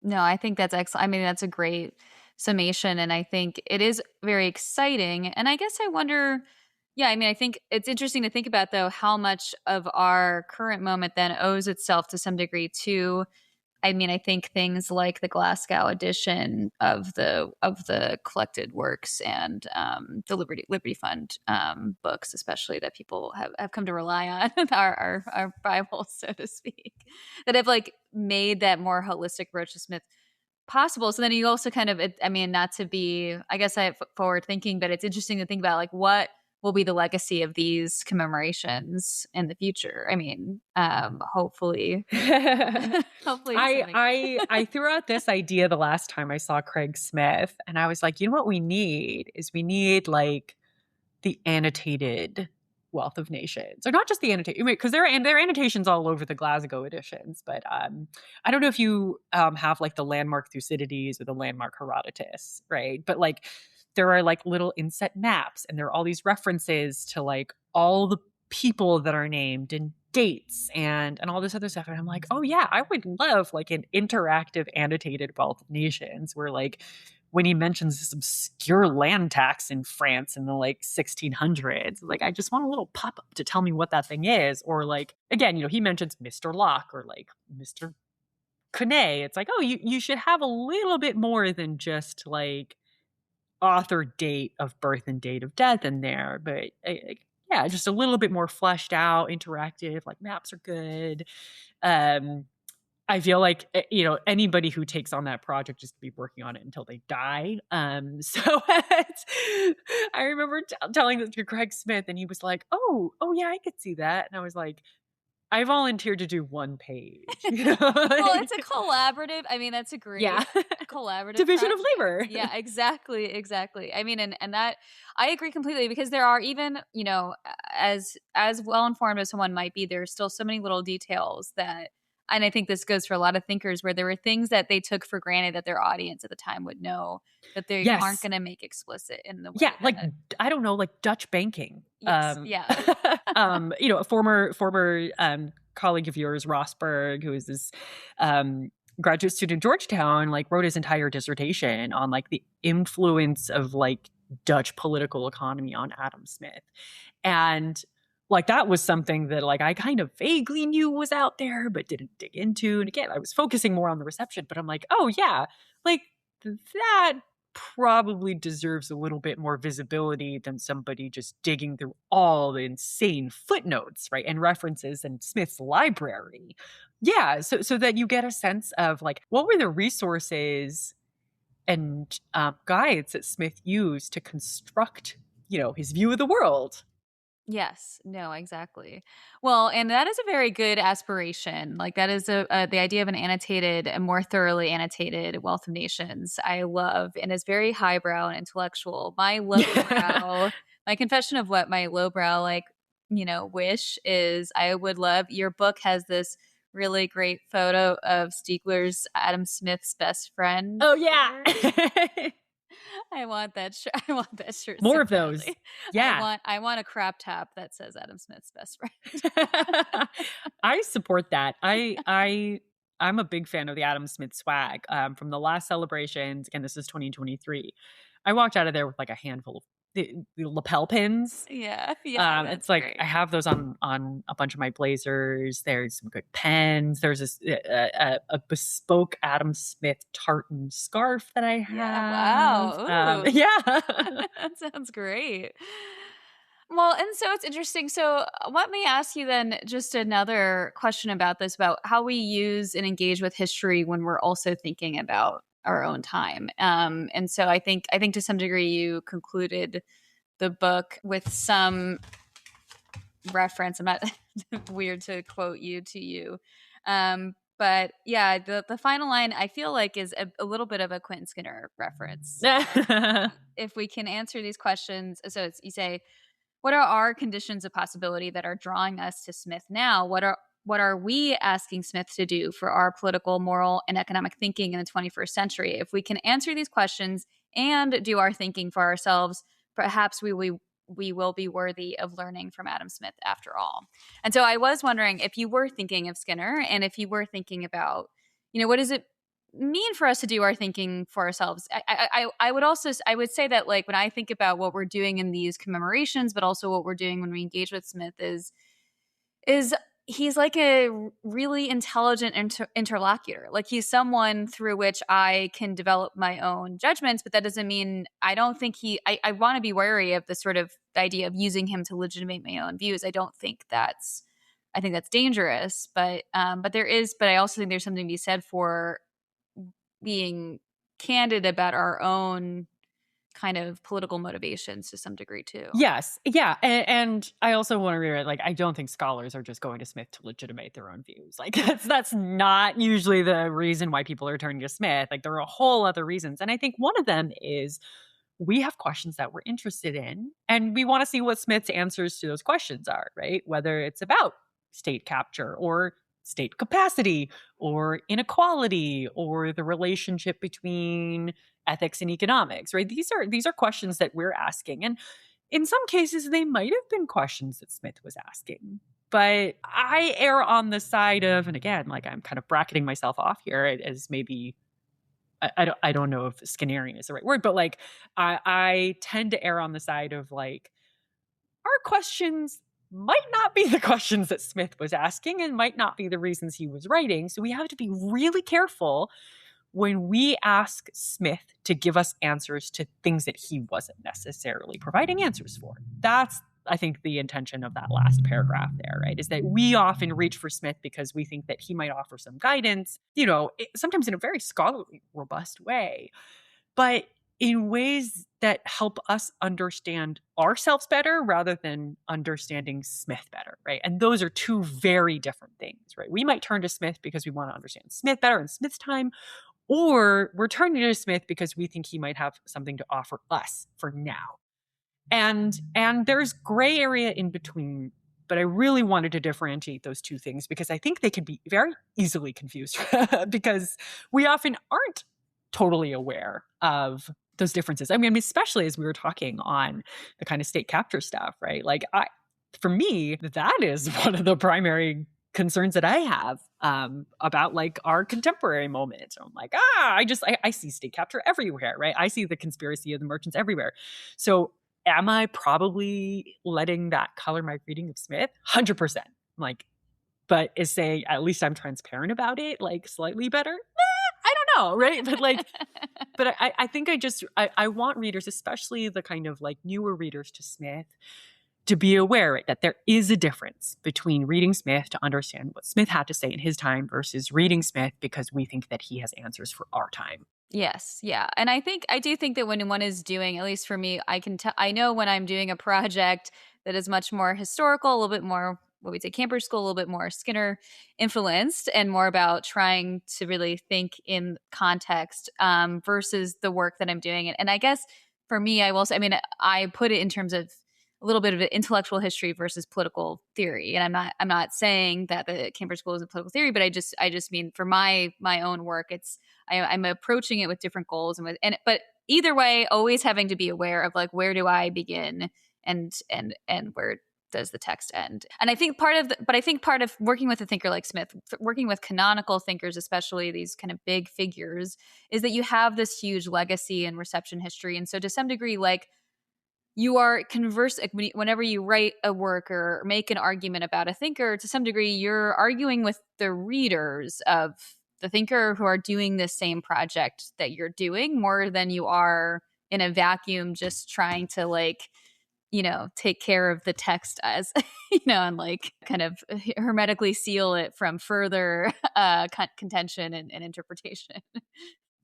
No, I think that's excellent. I mean, that's a great summation. And I think it is very exciting. And I guess I wonder, yeah, I mean, I think it's interesting to think about, though, how much of our current moment then owes itself to some degree to, I mean, I think things like the Glasgow edition of the collected works and the Liberty Fund books, especially, that people have come to rely on, our Bibles, so to speak, that have like made that more holistic approach to Smith possible. So then you also kind of, I mean, not to be, I guess I forward thinking, but it's interesting to think about like what will be the legacy of these commemorations in the future. I mean, hopefully, hopefully. I threw out this idea the last time I saw Craig Smith, and I was like, you know what we need like the annotated Wealth of Nations, or not just the annotated, because there are annotations all over the Glasgow editions. But I don't know if you have like the landmark Thucydides or the landmark Herodotus, right? But like there are like little inset maps, and there are all these references to like all the people that are named and dates and all this other stuff. And I'm like, oh yeah, I would love like an interactive annotated Wealth of Nations where like when he mentions this obscure land tax in France in the like 1600s, like I just want a little pop-up to tell me what that thing is. Or like, again, he mentions Mr. Locke or like Mr. Quenet. It's like, oh, you should have a little bit more than just like author date of birth and date of death in there. But yeah, just a little bit more fleshed out, interactive, like maps are good. I feel like, anybody who takes on that project is going to be working on it until they die. So I remember telling this to Craig Smith, and he was like, oh yeah, I could see that. And I was like, I volunteered to do one page. Well, it's a collaborative. I mean, that's a great collaborative division of project. labor. Yeah, exactly. I mean, and that I agree completely, because there are even, as well informed as someone might be, there's still so many little details that, and I think this goes for a lot of thinkers, where there were things that they took for granted that their audience at the time would know that they aren't going to make explicit in the way. Yeah, like I don't know, like Dutch banking. Yes, A former colleague of yours, Rosberg, who is this graduate student at Georgetown, like wrote his entire dissertation on like the influence of like Dutch political economy on Adam Smith. And like that was something that like I kind of vaguely knew was out there, but didn't dig into. And again, I was focusing more on the reception, but I'm like, oh yeah, like that probably deserves a little bit more visibility than somebody just digging through all the insane footnotes, right, and references in Smith's library. Yeah, so that you get a sense of like what were the resources and guides that Smith used to construct, his view of the world. Yes. No, exactly. Well, and that is a very good aspiration. Like that is the idea of an annotated, a more thoroughly annotated Wealth of Nations. I love, and it's very highbrow and intellectual. My lowbrow, my confession of what my lowbrow wish is, I would love, your book has this really great photo of Stiegler's Adam Smith's best friend. Oh yeah. I want that shirt. I want that shirt. More of those. Yeah. I want a crop top that says Adam Smith's best friend. I support that. I'm a big fan of the Adam Smith swag. From the last celebrations, and this is 2023. I walked out of there with like a handful of the lapel pins. Yeah. It's like great. I have those on a bunch of my blazers. There's some good pens. There's this a bespoke Adam Smith tartan scarf that I have. Yeah, wow. Yeah. That sounds great. Well, and so it's interesting. So let me ask you then just another question about this, about how we use and engage with history when we're also thinking about our own time. And so I think to some degree you concluded the book with some reference. I'm not weird to quote you to you. But yeah, the final line I feel like is a little bit of a Quentin Skinner reference. If we can answer these questions, so you say, what are our conditions of possibility that are drawing us to Smith now? What are we asking Smith to do for our political, moral, and economic thinking in the 21st century? If we can answer these questions and do our thinking for ourselves, perhaps we will be worthy of learning from Adam Smith after all. And so I was wondering if you were thinking of Skinner and if you were thinking about, what does it mean for us to do our thinking for ourselves? I would say that, like, when I think about what we're doing in these commemorations, but also what we're doing when we engage with Smith is he's like a really intelligent interlocutor. Like, he's someone through which I can develop my own judgments, but that doesn't mean I don't think I want to be wary of the sort of idea of using him to legitimate my own views. I think that's dangerous, but I also think there's something to be said for being candid about our own kind of political motivations to some degree too. Yes. Yeah. And I also want to reiterate, like, I don't think scholars are just going to Smith to legitimate their own views. Like, that's not usually the reason why people are turning to Smith. Like, there are a whole other reasons. And I think one of them is we have questions that we're interested in, and we want to see what Smith's answers to those questions are, right? Whether it's about state capture or state capacity or inequality or the relationship between ethics and economics, right? These are questions that we're asking. And in some cases, they might have been questions that Smith was asking. But I err on the side of, and again, like, I'm kind of bracketing myself off here as maybe, I don't know if Skinnerian is the right word, but like, I tend to err on the side of, like, our questions might not be the questions that Smith was asking and might not be the reasons he was writing. So we have to be really careful when we ask Smith to give us answers to things that he wasn't necessarily providing answers for. That's, I think, the intention of that last paragraph there, right? Is that we often reach for Smith because we think that he might offer some guidance, sometimes in a very scholarly, robust way, but in ways that help us understand ourselves better rather than understanding Smith better, right? And those are two very different things, right? We might turn to Smith because we want to understand Smith better in Smith's time, or we're turning to Smith because we think he might have something to offer us for now. And there's gray area in between, but I really wanted to differentiate those two things because I think they could be very easily confused because we often aren't totally aware of those differences. I mean, especially as we were talking on the kind of state capture stuff, right? Like, for me, that is one of the primary concerns that I have about, like, our contemporary moment. So I'm like, I see state capture everywhere, right? I see the conspiracy of the merchants everywhere. So am I probably letting that color my reading of Smith? 100%. Like, but is saying at least I'm transparent about it, like, slightly better? I don't know, right? But like, but I think I want readers, especially the kind of like newer readers to Smith, to be aware, right, that there is a difference between reading Smith to understand what Smith had to say in his time versus reading Smith because we think that he has answers for our time. Yes. Yeah. And I do think that when one is doing, at least for me, I know when I'm doing a project that is much more historical, a little bit more what we'd say Cambridge School, a little bit more Skinner influenced and more about trying to really think in context versus the work that I'm doing. And I guess for me, I put it in terms of a little bit of an intellectual history versus political theory. And I'm not saying that the Cambridge School is a political theory, but I just mean for my own work, I'm approaching it with different goals but either way, always having to be aware of, like, where do I begin and where does the text end? And I think part of working with a thinker like Smith, working with canonical thinkers, especially these kind of big figures, is that you have this huge legacy and reception history. And so to some degree, like, you are whenever you write a work or make an argument about a thinker, to some degree, you're arguing with the readers of the thinker who are doing the same project that you're doing more than you are in a vacuum, just trying to, like, take care of the text as, and like kind of hermetically seal it from further contention and interpretation.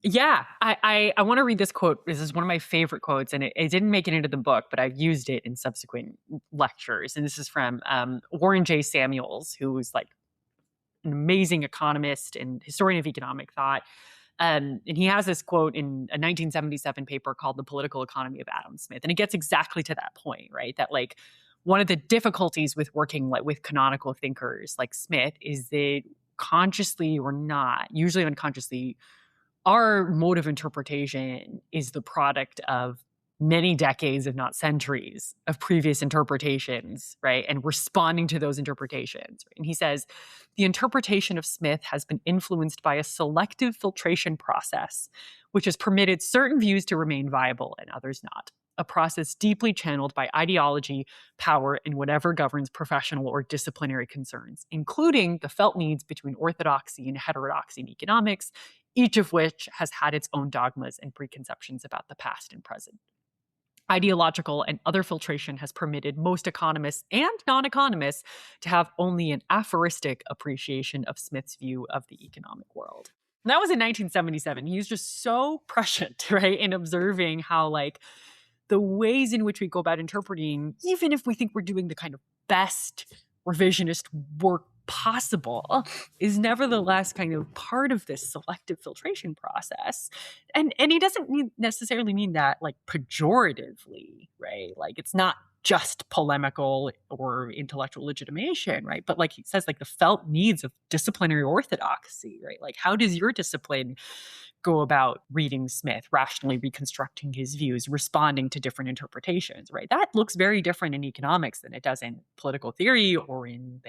Yeah, I want to read this quote. This is one of my favorite quotes, and it didn't make it into the book, but I've used it in subsequent lectures. And this is from Warren J. Samuels, who's like an amazing economist and historian of economic thought. And he has this quote in a 1977 paper called The Political Economy of Adam Smith. And it gets exactly to that point, right? That like one of the difficulties with working like with canonical thinkers like Smith is that consciously or not, usually unconsciously, our mode of interpretation is the product of many decades, if not centuries, of previous interpretations, right? And responding to those interpretations. And he says, the interpretation of Smith has been influenced by a selective filtration process, which has permitted certain views to remain viable and others not. A process deeply channeled by ideology, power, and whatever governs professional or disciplinary concerns, including the felt needs between orthodoxy and heterodoxy in economics, each of which has had its own dogmas and preconceptions about the past and present. Ideological and other filtration has permitted most economists and non-economists to have only an aphoristic appreciation of Smith's view of the economic world. And that was in 1977. He was just so prescient, right, in observing how, like, the ways in which we go about interpreting, even if we think we're doing the kind of best revisionist work possible, is nevertheless kind of part of this selective filtration process. And he doesn't necessarily mean that like pejoratively, right? Like it's not just polemical or intellectual legitimation, right? But like he says, like the felt needs of disciplinary orthodoxy, right? Like how does your discipline go about reading Smith, rationally reconstructing his views, responding to different interpretations, right? That looks very different in economics than it does in political theory or in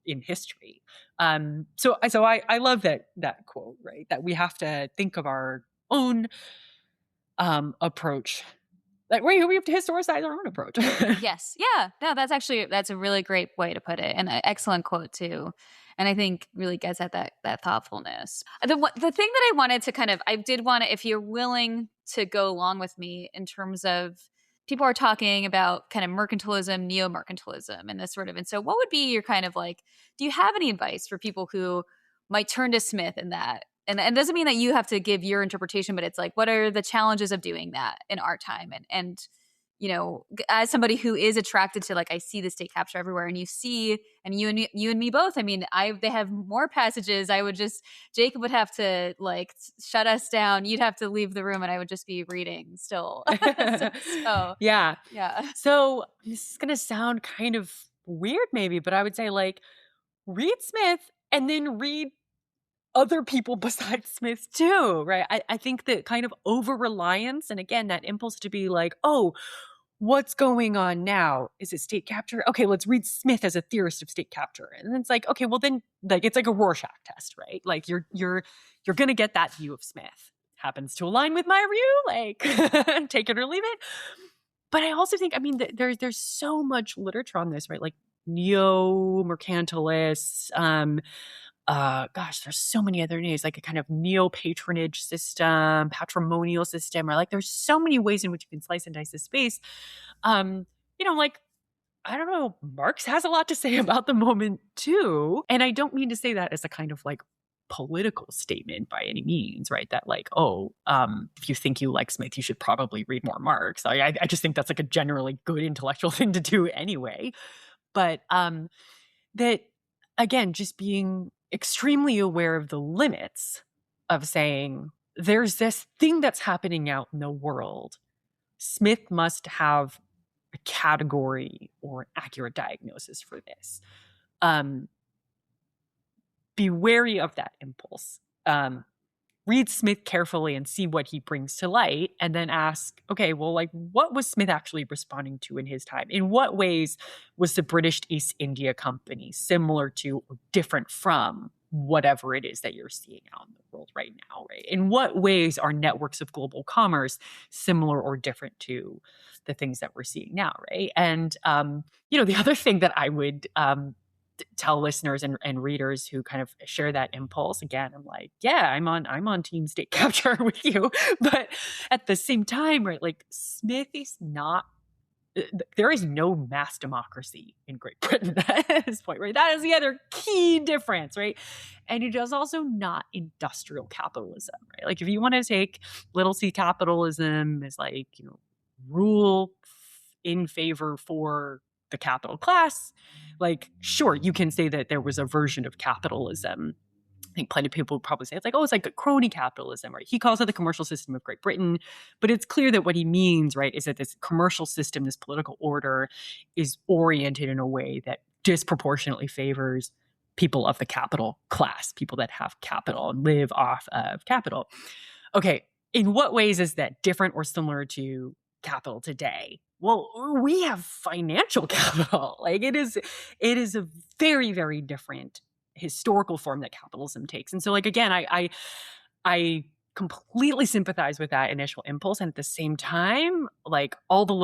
history. So I love that quote, right? That we have to think of our own approach. Like we have to historicize our own approach. Yes. Yeah. No, that's a really great way to put it, and an excellent quote too. And I think really gets at that thoughtfulness. The thing that I wanted to I did want to, if you're willing to go along with me in terms of people are talking about kind of mercantilism, neo-mercantilism, and this sort of, and so what would be your kind of like, do you have any advice for people who might turn to Smith in that? And it doesn't mean that you have to give your interpretation, but it's like, what are the challenges of doing that in our time? And you know, as somebody who is attracted to, like, I see the state capture everywhere, and you see, and you and me both. I mean, they have more passages. Jacob would have to like shut us down. You'd have to leave the room, and I would just be reading still. so yeah. So this is gonna sound kind of weird, maybe, but I would say like read Smith and then read other people besides Smith too, right? I think that kind of over-reliance, and again, that impulse to be like, oh, what's going on now? Is it state capture? Okay, let's read Smith as a theorist of state capture. And then it's like, okay, well then, like, it's like a Rorschach test, right? Like you're gonna get that view of Smith. Happens to align with my view, like take it or leave it. But I also think, I mean, there's so much literature on this, right? Like neo-mercantilists, there's so many other names, like a kind of neo-patronage system, patrimonial system, or like there's so many ways in which you can slice and dice this space. Like, I don't know, Marx has a lot to say about the moment too. And I don't mean to say that as a kind of like political statement by any means, right? That like, if you think you like Smith, you should probably read more Marx. I just think that's like a generally good intellectual thing to do anyway. But that, again, just being extremely aware of the limits of saying there's this thing that's happening out in the world. Smith must have a category or an accurate diagnosis for this. Be wary of that impulse. Read Smith carefully and see what he brings to light, and then ask, okay, well, like, what was Smith actually responding to in his time? In what ways was the British East India Company similar to or different from whatever it is that you're seeing out in the world right now, right? In what ways are networks of global commerce similar or different to the things that we're seeing now, right? And, the other thing that I would tell listeners and readers who kind of share that impulse, again, I'm like, yeah, I'm on team state capture with you. But at the same time, right, like Smith is not there is no mass democracy in Great Britain at this point, right? That is the other key difference, right? And it is also not industrial capitalism, right? Like if you want to take little c capitalism as like, rule in favor for the capital class, like, sure, you can say that there was a version of capitalism. I think plenty of people would probably say it's like a crony capitalism, right? He calls it the commercial system of Great Britain, but it's clear that what he means, right, is that this commercial system, this political order, is oriented in a way that disproportionately favors people of the capital class, people that have capital and live off of capital. Okay, in what ways is that different or similar to capital today? Well, we have financial capital. Like it is a very, very different historical form that capitalism takes. And so like, again, I completely sympathize with that initial impulse. And at the same time, like all the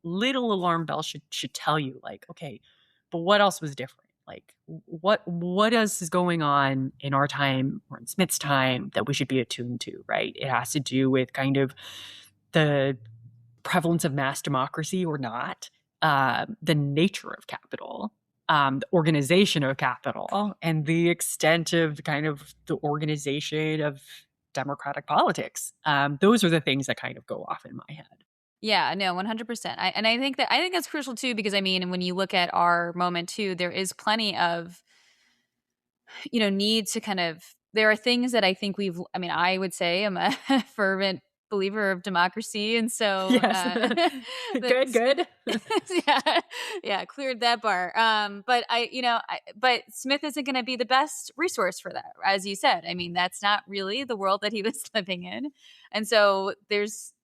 little alarm bells should tell you like, okay, but what else was different? Like what else is going on in our time or in Smith's time that we should be attuned to, right? It has to do with kind of the prevalence of mass democracy or not, the nature of capital, the organization of capital, and the extent of kind of the organization of democratic politics. Those are the things that kind of go off in my head. Yeah, no, 100%. I think that's crucial too, because I mean, when you look at our moment too, there is plenty of, need to kind of, there are things that I think I would say I'm a fervent believer of democracy, and so yes. Good. yeah, cleared that bar. But but Smith isn't going to be the best resource for that, as you said. I mean, that's not really the world that he was living in, and so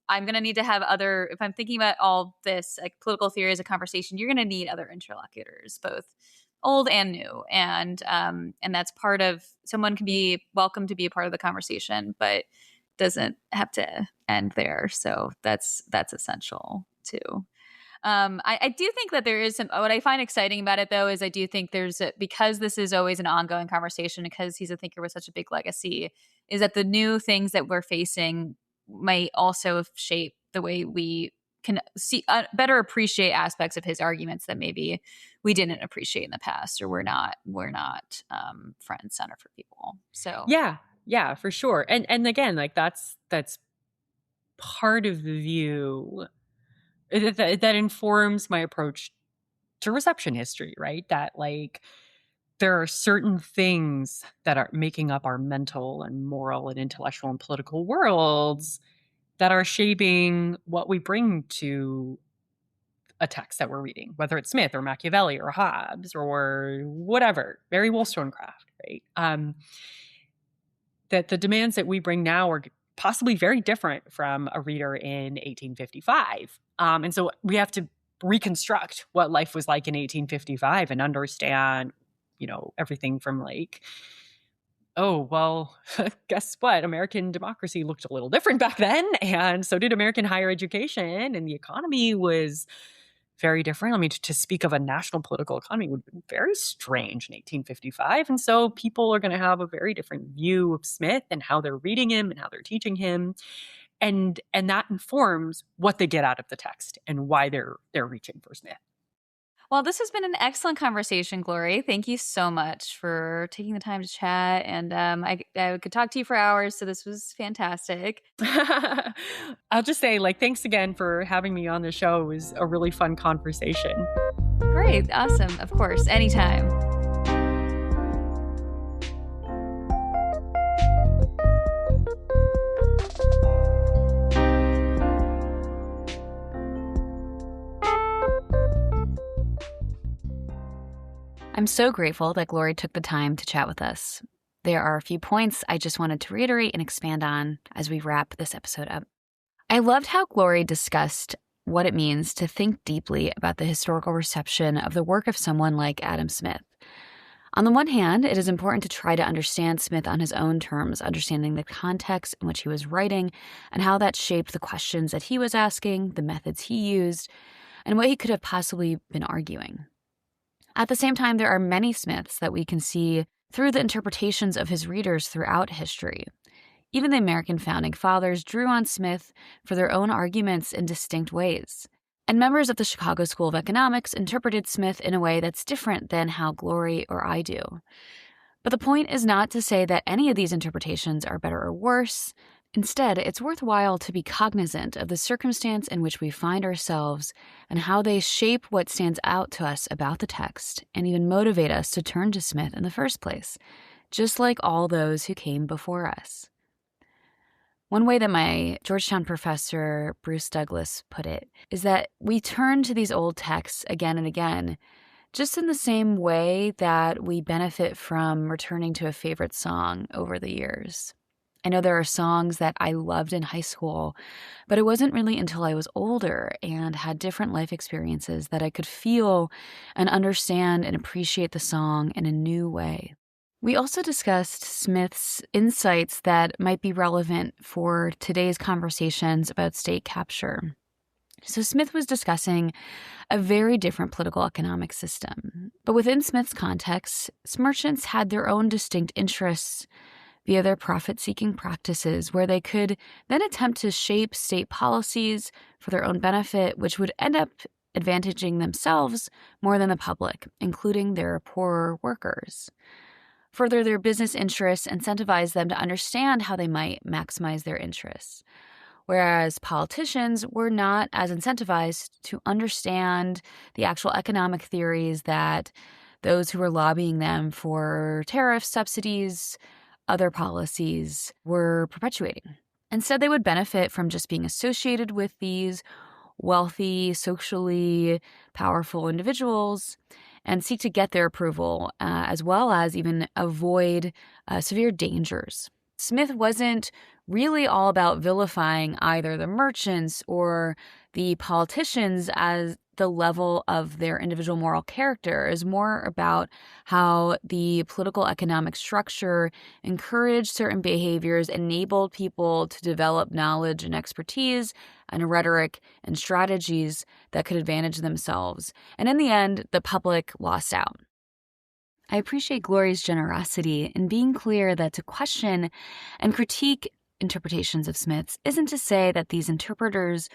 I'm going to need to have if I'm thinking about all this, like political theory as a conversation, you're going to need other interlocutors, both old and new. And that's part of, someone can be welcome to be a part of the conversation, but doesn't have to end there. So that's essential too. I do think that there is what I find exciting about it though, is I do think because this is always an ongoing conversation, because he's a thinker with such a big legacy, is that the new things that we're facing might also shape the way we can see, better appreciate aspects of his arguments that maybe we didn't appreciate in the past, or we're not front and center for people. So yeah, for sure. And again, like that's part of the view that informs my approach to reception history, right? That like there are certain things that are making up our mental and moral and intellectual and political worlds that are shaping what we bring to a text that we're reading, whether it's Smith or Machiavelli or Hobbes or whatever, Mary Wollstonecraft, right? That the demands that we bring now are possibly very different from a reader in 1855. And so we have to reconstruct what life was like in 1855 and understand, everything from like, oh, well, guess what? American democracy looked a little different back then. And so did American higher education. And the economy was very different. I mean, to speak of a national political economy would be very strange in 1855. And so people are going to have a very different view of Smith and how they're reading him and how they're teaching him. And that informs what they get out of the text and why they're reaching for Smith. Well, this has been an excellent conversation, Glory. Thank you so much for taking the time to chat. And I could talk to you for hours, so this was fantastic. I'll just say, thanks again for having me on the show. It was a really fun conversation. Great. Awesome. Of course. Anytime. I'm so grateful that Glory took the time to chat with us. There are a few points I just wanted to reiterate and expand on as we wrap this episode up. I loved how Glory discussed what it means to think deeply about the historical reception of the work of someone like Adam Smith. On the one hand, it is important to try to understand Smith on his own terms, understanding the context in which he was writing and how that shaped the questions that he was asking, the methods he used, and what he could have possibly been arguing. At the same time, there are many Smiths that we can see through the interpretations of his readers throughout history. Even the American founding fathers drew on Smith for their own arguments in distinct ways. And members of the Chicago School of Economics interpreted Smith in a way that's different than how Glory or I do. But the point is not to say that any of these interpretations are better or worse. Instead, it's worthwhile to be cognizant of the circumstance in which we find ourselves and how they shape what stands out to us about the text and even motivate us to turn to Smith in the first place, just like all those who came before us. One way that my Georgetown professor, Bruce Douglas, put it is that we turn to these old texts again and again, just in the same way that we benefit from returning to a favorite song over the years. I know there are songs that I loved in high school, but it wasn't really until I was older and had different life experiences that I could feel and understand and appreciate the song in a new way. We also discussed Smith's insights that might be relevant for today's conversations about state capture. So Smith was discussing a very different political economic system. But within Smith's context, merchants had their own distinct interests via their profit-seeking practices, where they could then attempt to shape state policies for their own benefit, which would end up advantaging themselves more than the public, including their poorer workers. Further, their business interests incentivized them to understand how they might maximize their interests, whereas politicians were not as incentivized to understand the actual economic theories that those who were lobbying them for tariffs, subsidies, other policies were perpetuating. Instead, they would benefit from just being associated with these wealthy, socially powerful individuals and seek to get their approval, as well as even avoid severe dangers. Smith wasn't really all about vilifying either the merchants or the politicians as the level of their individual moral character. Is more about how the political economic structure encouraged certain behaviors, enabled people to develop knowledge and expertise and rhetoric and strategies that could advantage themselves. And in the end, the public lost out. I appreciate Glory's generosity in being clear that to question and critique interpretations of Smith's isn't to say that these interpreters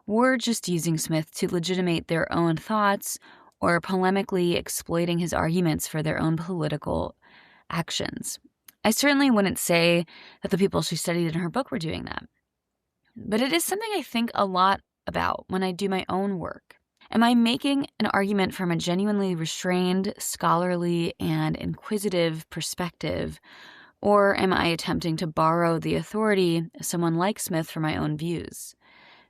were just using Smith to legitimate their own thoughts or polemically exploiting his arguments for their own political actions. I certainly wouldn't say that the people she studied in her book were doing that. But it is something I think a lot about when I do my own work. Am I making an argument from a genuinely restrained, scholarly, and inquisitive perspective, or am I attempting to borrow the authority of someone like Smith for my own views?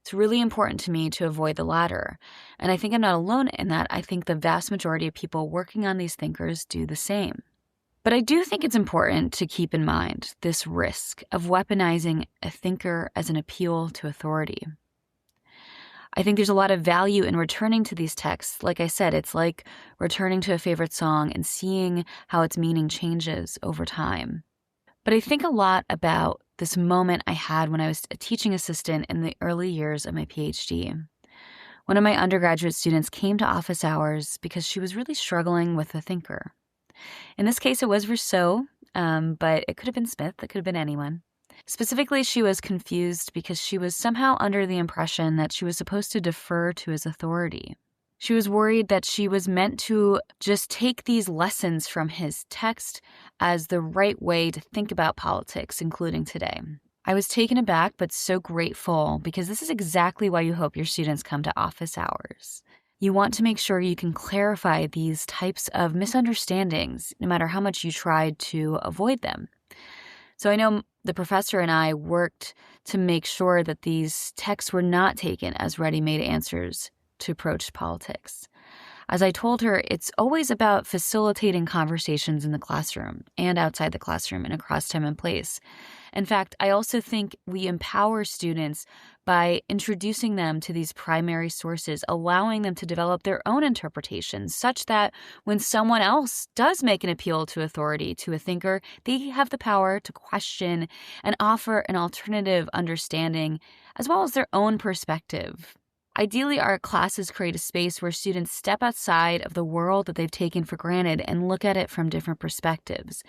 It's really important to me to avoid the latter, and I think I'm not alone in that. I think the vast majority of people working on these thinkers do the same. But I do think it's important to keep in mind this risk of weaponizing a thinker as an appeal to authority. I think there's a lot of value in returning to these texts. Like I said, it's like returning to a favorite song and seeing how its meaning changes over time. But I think a lot about this moment I had when I was a teaching assistant in the early years of my PhD. One of my undergraduate students came to office hours because she was really struggling with a thinker. In this case, it was Rousseau, but it could have been Smith, it could have been anyone. Specifically, she was confused because she was somehow under the impression that she was supposed to defer to his authority. She was worried that she was meant to just take these lessons from his text as the right way to think about politics, including today. I was taken aback, but so grateful, because this is exactly why you hope your students come to office hours. You want to make sure you can clarify these types of misunderstandings, no matter how much you tried to avoid them. So I know the professor and I worked to make sure that these texts were not taken as ready-made answers to approach politics. As I told her, it's always about facilitating conversations in the classroom and outside the classroom and across time and place. In fact, I also think we empower students by introducing them to these primary sources, allowing them to develop their own interpretations, such that when someone else does make an appeal to authority, to a thinker, they have the power to question and offer an alternative understanding, as well as their own perspective. Ideally, our classes create a space where students step outside of the world that they've taken for granted and look at it from different perspectives.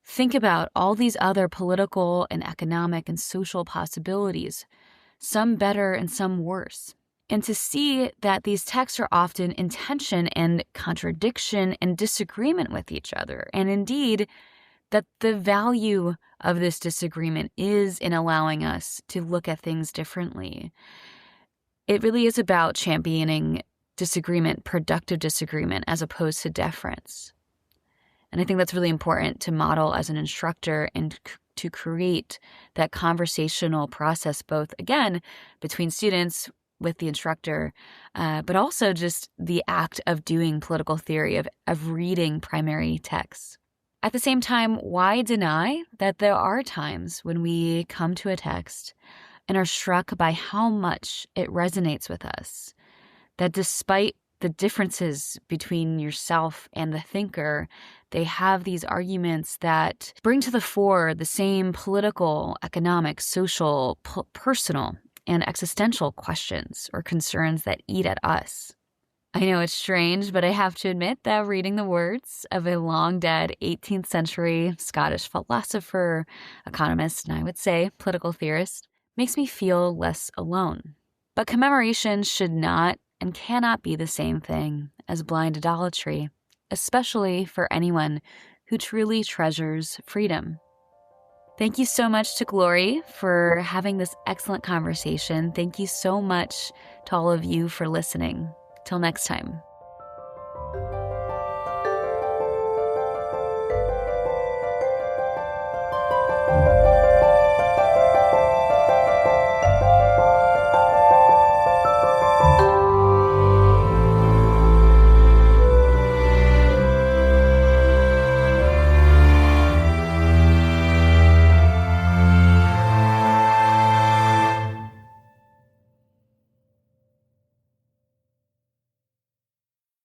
Think about all these other political and economic and social possibilities, some better and some worse. and to see that these texts are often in tension and contradiction and disagreement with each other. And indeed, that the value of this disagreement is in allowing us to look at things differently. It really is about championing disagreement, productive disagreement, as opposed to deference. And I think that's really important to model as an instructor and to create that conversational process, both, again, between students, with the instructor, but also just the act of doing political theory, of reading primary texts. At the same time, why deny that there are times when we come to a text and are struck by how much it resonates with us, that despite the differences between yourself and the thinker, they have these arguments that bring to the fore the same political, economic, social, personal, and existential questions or concerns that eat at us. I know it's strange, but I have to admit that reading the words of a long-dead 18th century Scottish philosopher, economist, and I would say political theorist, makes me feel less alone. But commemoration should not and cannot be the same thing as blind idolatry, especially for anyone who truly treasures freedom. Thank you so much to Glory for having this excellent conversation. Thank you so much to all of you for listening. Till next time.